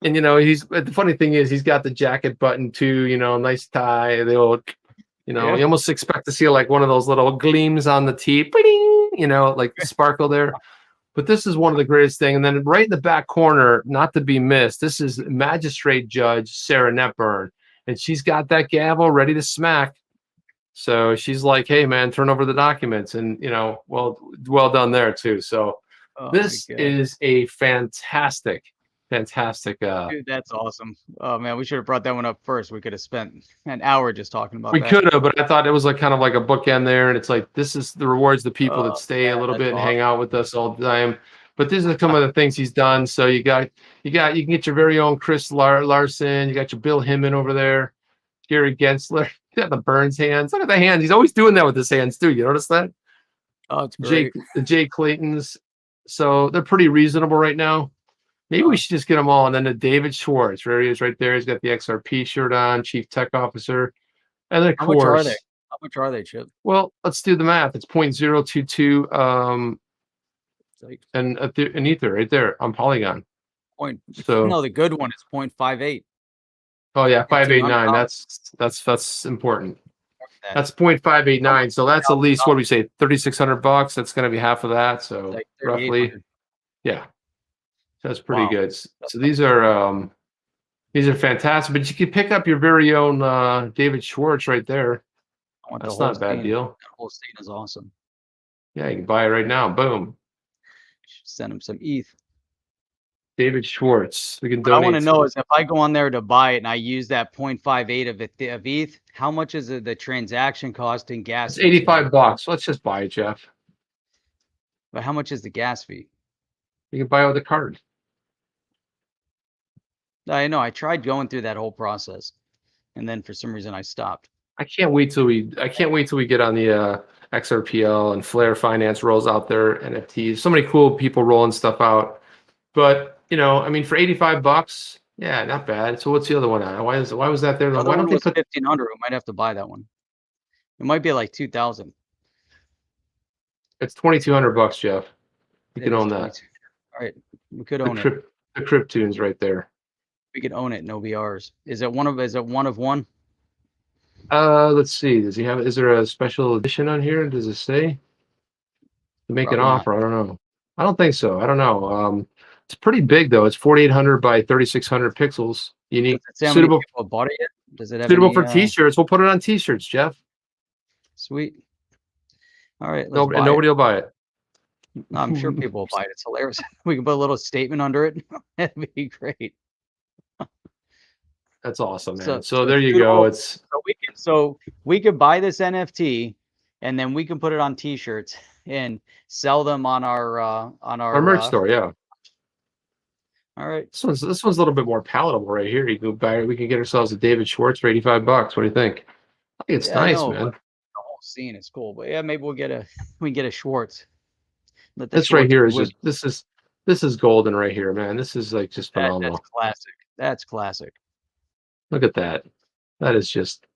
And the funny thing is he's got the jacket button too, nice tie. The old, you almost expect to see like one of those little gleams on the tee, like the sparkle there. But this is one of the greatest thing. And then right in the back corner, not to be missed, this is Magistrate Judge Sarah Netburn, and she's got that gavel ready to smack. So she's like, "Hey man, turn over the documents," and well done there too. So this is a fantastic. Dude, that's awesome. Oh man, we should have brought that one up first. We could have spent an hour just talking about that. We could have, but I thought it was like kind of like a bookend there, and it's like this is the rewards the people that stay a little bit and hang out with us all the time. But these are some of the things he's done. So you can get your very own Chris Larson, you got your Bill Hinman over there, Gary Gensler, you got the Burns hands. Look at the hands. He's always doing that with his hands too. You notice that? Oh, it's great. Jay Claytons. So they're pretty reasonable right now. Maybe we should just get them all. And then the David Schwartz, there he is right there. He's got the XRP shirt on, Chief Tech Officer. And then, of course, How much are they, Chip? Well, let's do the math. It's 0.022 and an Ether right there on Polygon. No, the good one is 0.58. Oh, yeah, 589. That's important. That's 0.589. So that's at least, what do we say, $3,600? That's going to be half of that. So like roughly, yeah. That's pretty good. So these are fantastic. But you can pick up your very own David Schwartz right there. That's not a bad deal. That whole stain is awesome. Yeah, you can buy it right now. Boom. Send him some ETH. David Schwartz. We can donate. What I want to know is if I go on there to buy it and I use that 0.58 of ETH, how much is the transaction cost in gas? It's $85. Let's just buy it, Jeff. But how much is the gas fee? You can buy it with a card. I know. I tried going through that whole process, and then for some reason I stopped. I can't wait till we get on the XRPL and Flare Finance rolls out their NFTs. So many cool people rolling stuff out. But for $85, yeah, not bad. So what's the other one at? Why was that there? Why don't they put 1,500? We might have to buy that one. It might be like 2,000. It's $2,200, Jeff. You can own that. All right, we could own it. The Cryptoonz right there. We could own it in OBRs. Is it one of one? Let's see. Is there a special edition on here? Does it say to make an offer? I don't know. I don't think so. I don't know. It's pretty big though. It's 4,800 by 3,600 pixels. Unique. Suitable. People bought it yet? Does it have suitable for T-shirts? We'll put it on T-shirts, Jeff. Sweet. All right. Nobody will buy it. No, I'm sure people will buy it. It's hilarious. We can put a little statement under it. That'd be great. That's awesome, man. So there you go. So we could buy this NFT, and then we can put it on T-shirts and sell them on our merch store. Yeah. All right. This one's a little bit more palatable right here. You can buy. We can get ourselves a David Schwartz for $85. What do you think? I think it's nice, man. The whole scene is cool, but yeah, maybe we can get a Schwartz. This right here is just this is golden right here, man. This is like just phenomenal. That's classic. That's classic. Look at that. That is just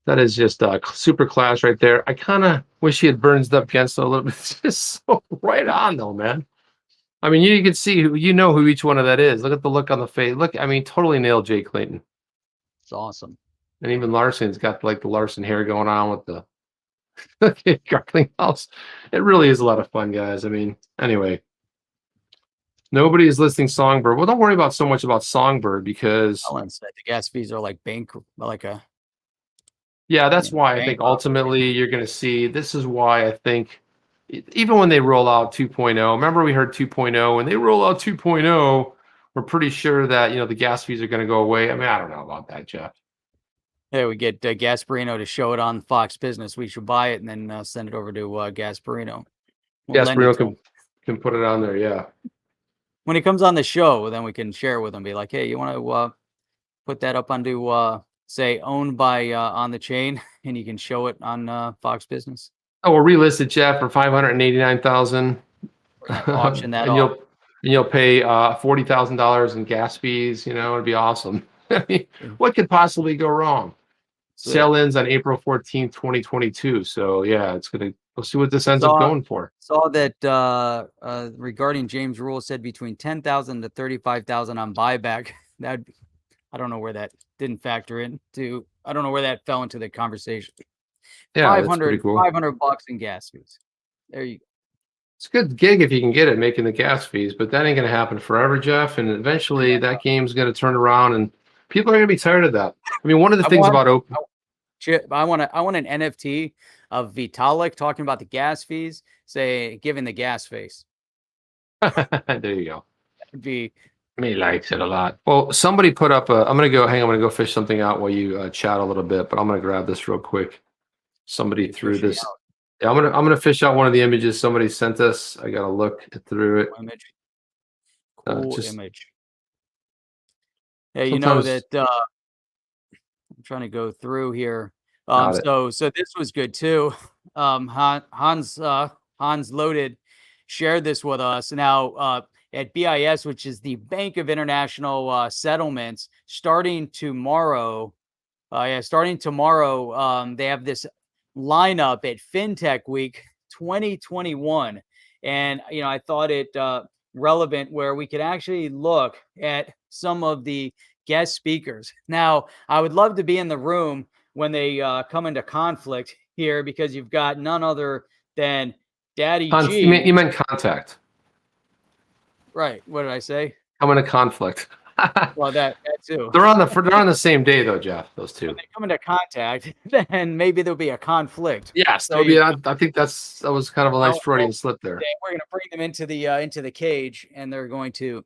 That is just super class right there. I kind of wish he had burns up against it a little bit. It's just so right on though, man. I mean, you can see who who each one of that is. Look at the look on the face. Look, I mean, totally nailed Jay Clayton. It's awesome. And even Larson's got like the Larson hair going on with the gargling house. It really is a lot of fun, guys. I mean, anyway. Nobody is listing Songbird. Well, don't worry about so much about Songbird because Alan said the gas fees are like yeah, that's why I think ultimately you're going to see. This is why I think even when they roll out 2.0, remember we heard 2.0. When they roll out 2.0, we're pretty sure that the gas fees are going to go away. I mean, I don't know about that, Jeff. Yeah, we get Gasperino to show it on Fox Business. We should buy it and then send it over to Gasperino. Gasperino can put it on there. Yeah. When he comes on the show, then we can share with him. Be like, hey, you want to put that up onto say owned by On the Chain, and you can show it on Fox Business. Oh, we'll relist it, Jeff, for $589,000. Auction that and off. you'll pay $40,000 in gas fees. It'd be awesome. I mean, what could possibly go wrong? Sell ends on April 14th, 2022. So yeah, we'll see what this ends up going for. Saw that regarding James Rule said between 10,000 to 35,000 on buyback. That I don't know where that didn't factor into. I don't know where that fell into the conversation. Yeah, 500 cool. $500 in gas fees. There you go. It's a good gig if you can get it, making the gas fees, but that ain't going to happen forever, Jeff. And eventually that game's going to turn around and people are going to be tired of that. I mean, one of the things about open. I want an NFT of Vitalik talking about the gas fees, giving the gas face. There you go. That'd be. Me likes it a lot. Well, somebody put up I'm going to go fish something out while you chat a little bit, but I'm going to grab this real quick. Somebody threw this. Yeah, I'm gonna fish out one of the images somebody sent us. I gotta look through it. Image. Cool image. Yeah, you know that I'm trying to go through here. So this was good too. Hans Loaded shared this with us. Now at BIS, which is the Bank of International Settlements, starting tomorrow. They have this lineup at FinTech Week 2021, and I thought it relevant where we could actually look at some of the guest speakers. Now, I would love to be in the room when they come into conflict here, because you've got none other than Daddy G. You meant contact, right? What did I say? Come into conflict. Well, that too. They're on the same day though, Jeff. Those two. When they come into contact, then maybe there'll be a conflict. Yes, So I think that was kind of a nice Freudian slip there. We're going to bring them into the cage, and they're going to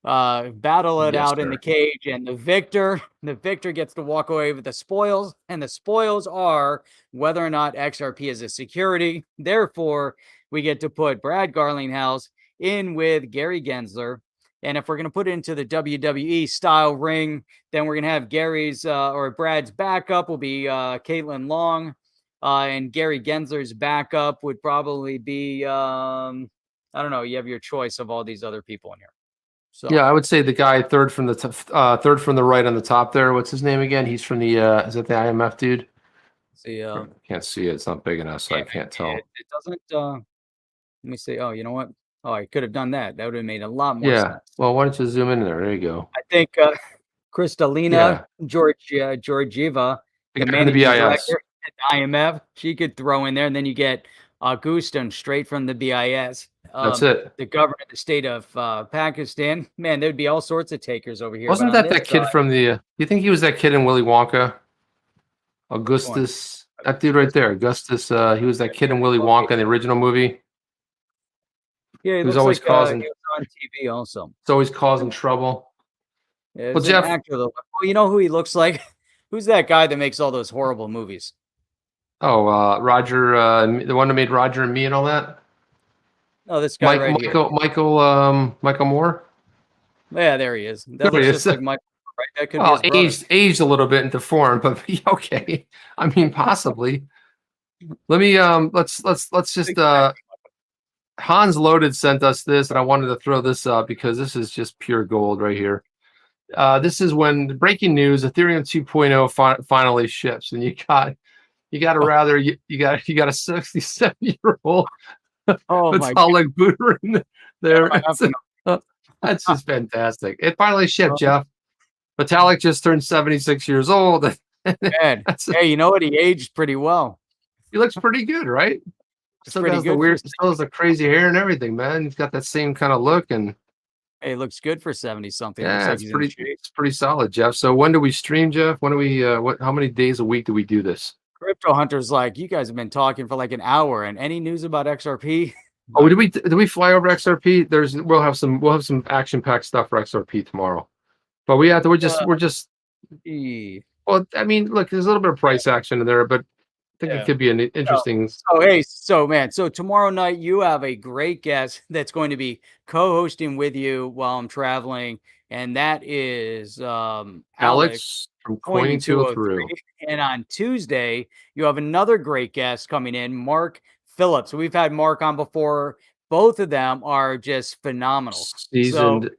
battle it out in the cage. And the victor gets to walk away with the spoils, and the spoils are whether or not XRP is a security. Therefore, we get to put Brad Garlinghouse in with Gary Gensler. And if we're going to put it into the WWE style ring, then we're going to have Gary's or Brad's backup will be Caitlin Long, and Gary Gensler's backup would probably be, I don't know. You have your choice of all these other people in here. So yeah, I would say the guy third from the right on the top there. What's his name again? He's from the is that the IMF dude? See, can't see it. It's not big enough, so I can't tell. It doesn't. Let me see. Oh, you know what? Oh, I could have done that. That would have made a lot more sense. Well, why don't you zoom in there? There you go. I think Kristalina Georgieva, the managing director at the IMF, she could throw in there, and then you get Augustin straight from the BIS. That's it. The governor of the state of Pakistan. Man, there'd be all sorts of takers over here. Wasn't that kid from the? You think he was that kid in Willy Wonka? Augustus, that dude right there, Augustus. He was that kid in Willy Wonka in the original movie. Yeah, he was always causing. He was on TV also. It's always causing trouble. Yeah, well, Jeff, well, you know who he looks like? Who's that guy that makes all those horrible movies? Oh, Roger, the one that made Roger and Me and all that. Oh, this guy right here. Michael Moore. Yeah, there he is. That looks just like Michael, right? That could be aged a little bit and deformed, but okay. I mean, possibly. Let me let's just Hans Loaded sent us this, and I wanted to throw this up because this is just pure gold right here. This is when the breaking news: Ethereum 2.0 finally ships, and you got a rather you got a 67-year-old Vitalik Buterin there. That's just fantastic. It finally shipped, Jeff. Vitalik just turned 76 years old. Man, hey, you know what? He aged pretty well. He looks pretty good, right? Still has the weird, still has the crazy hair and everything, man. He's got that same kind of look, and hey, it looks good for 70-something. Yeah, it's pretty solid, Jeff. So when do we stream, Jeff? When do we? How many days a week do we do this? Crypto Hunter's like, you guys have been talking for like an hour, and any news about XRP? Oh, did we fly over XRP? We'll have some action-packed stuff for XRP tomorrow. But we're just. Well, I mean, look, there's a little bit of price action in there, but I think it could be an interesting. So tomorrow night you have a great guest that's going to be co-hosting with you while I'm traveling, and that is Alex from Coining 203. And on Tuesday you have another great guest coming in, Mark Phillips. We've had Mark on before. Both of them are just phenomenal. Seasoned. So,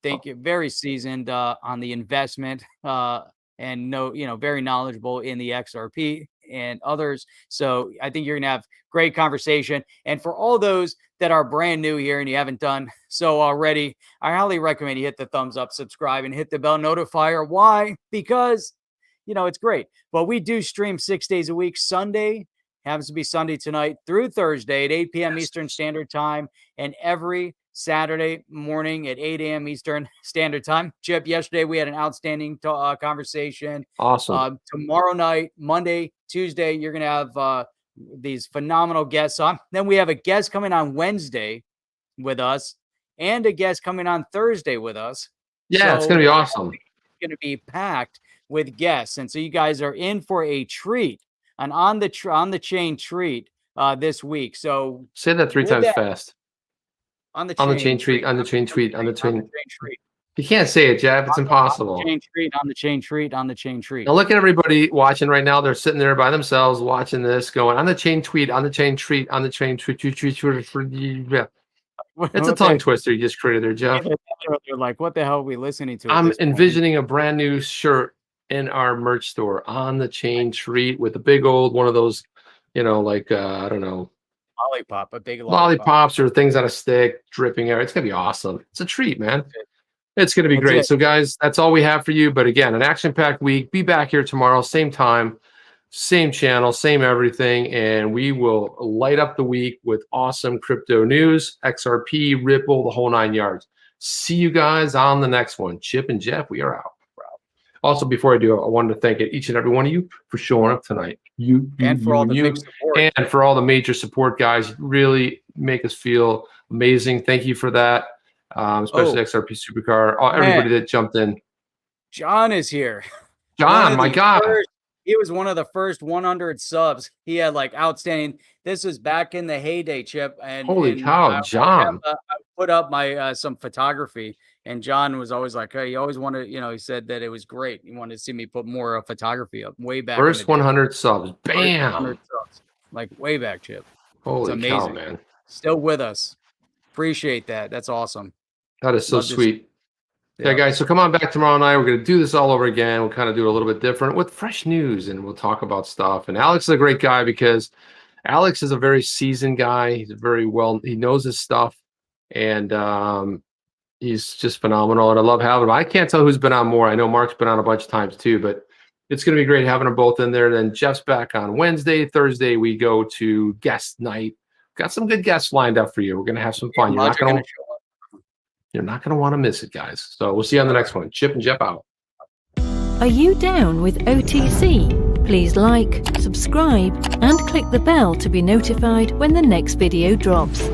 thank you. Very seasoned on the investment and very knowledgeable in the XRP and others. So I think you're going to have great conversation. And for all those that are brand new here and you haven't done so already, I highly recommend you hit the thumbs up, subscribe, and hit the bell notifier. Why? Because, it's great. But we do stream 6 days a week. Sunday happens to be Sunday tonight through Thursday at 8 p.m. Eastern Standard Time, and every Saturday morning at 8 a.m. Eastern Standard Time. Chip, yesterday we had an outstanding conversation. Awesome. Tomorrow night, Monday, Tuesday, you're going to have these phenomenal guests on. Then we have a guest coming on Wednesday with us and a guest coming on Thursday with us. Yeah, it's going to be awesome. It's going to be packed with guests. And so you guys are in for a treat, an on the chain treat this week. So say that 3 times fast. On the chain treat. You can't say it, Jeff. It's impossible. On the chain treat. Now look at everybody watching right now. They're sitting there by themselves watching this, going on the chain tweet, on the chain treat. Yeah. It's a tongue twister you just created there, Jeff. They're like, what the hell are we listening to? I'm envisioning a brand new shirt in our merch store, on the chain treat, with a big old one of those, I don't know. Lollipop, a big lollipops or things on a stick, dripping air. It's gonna be awesome. It's a treat, man. It's gonna be great. So, guys, that's all we have for you. But again, an action-packed week. Be back here tomorrow, same time, same channel, same everything, and we will light up the week with awesome crypto news, XRP, Ripple, the whole 9 yards. See you guys on the next one. Chip and Jeff, we are out. Also, before I do, I wanted to thank each and every one of you for showing up tonight. And for all the big support. And for all the major support, guys. Really make us feel amazing. Thank you for that. Especially XRP Supercar. Everybody that jumped in. John is here. John, my God. He was one of the first 100 subs. He had like outstanding. This was back in the heyday, Chip. And holy cow, John. I put up my some photography. And John was always like, hey, he always wanted, he said that it was great. He wanted to see me put more photography up way back. First 100 subs. Bam. 100 subs. Like way back, Chip. Holy it's amazing. Cow, man. Still with us. Appreciate that. That's awesome. That is so sweet. Yeah, guys. So come on back tomorrow night. We're going to do this all over again. We'll kind of do it a little bit different with fresh news, and we'll talk about stuff. And Alex is a great guy because Alex is a very seasoned guy. He's he knows his stuff. And, he's just phenomenal, and I love having him. I can't tell who's been on more. I know Mark's been on a bunch of times too, but it's going to be great having them both in there. Then Jeff's back on Wednesday. Thursday, we go to guest night. Got some good guests lined up for you. We're going to have some fun. You're not going to want to miss it, guys. So we'll see you on the next one. Chip and Jeff out. Are you down with OTC? Please like, subscribe, and click the bell to be notified when the next video drops.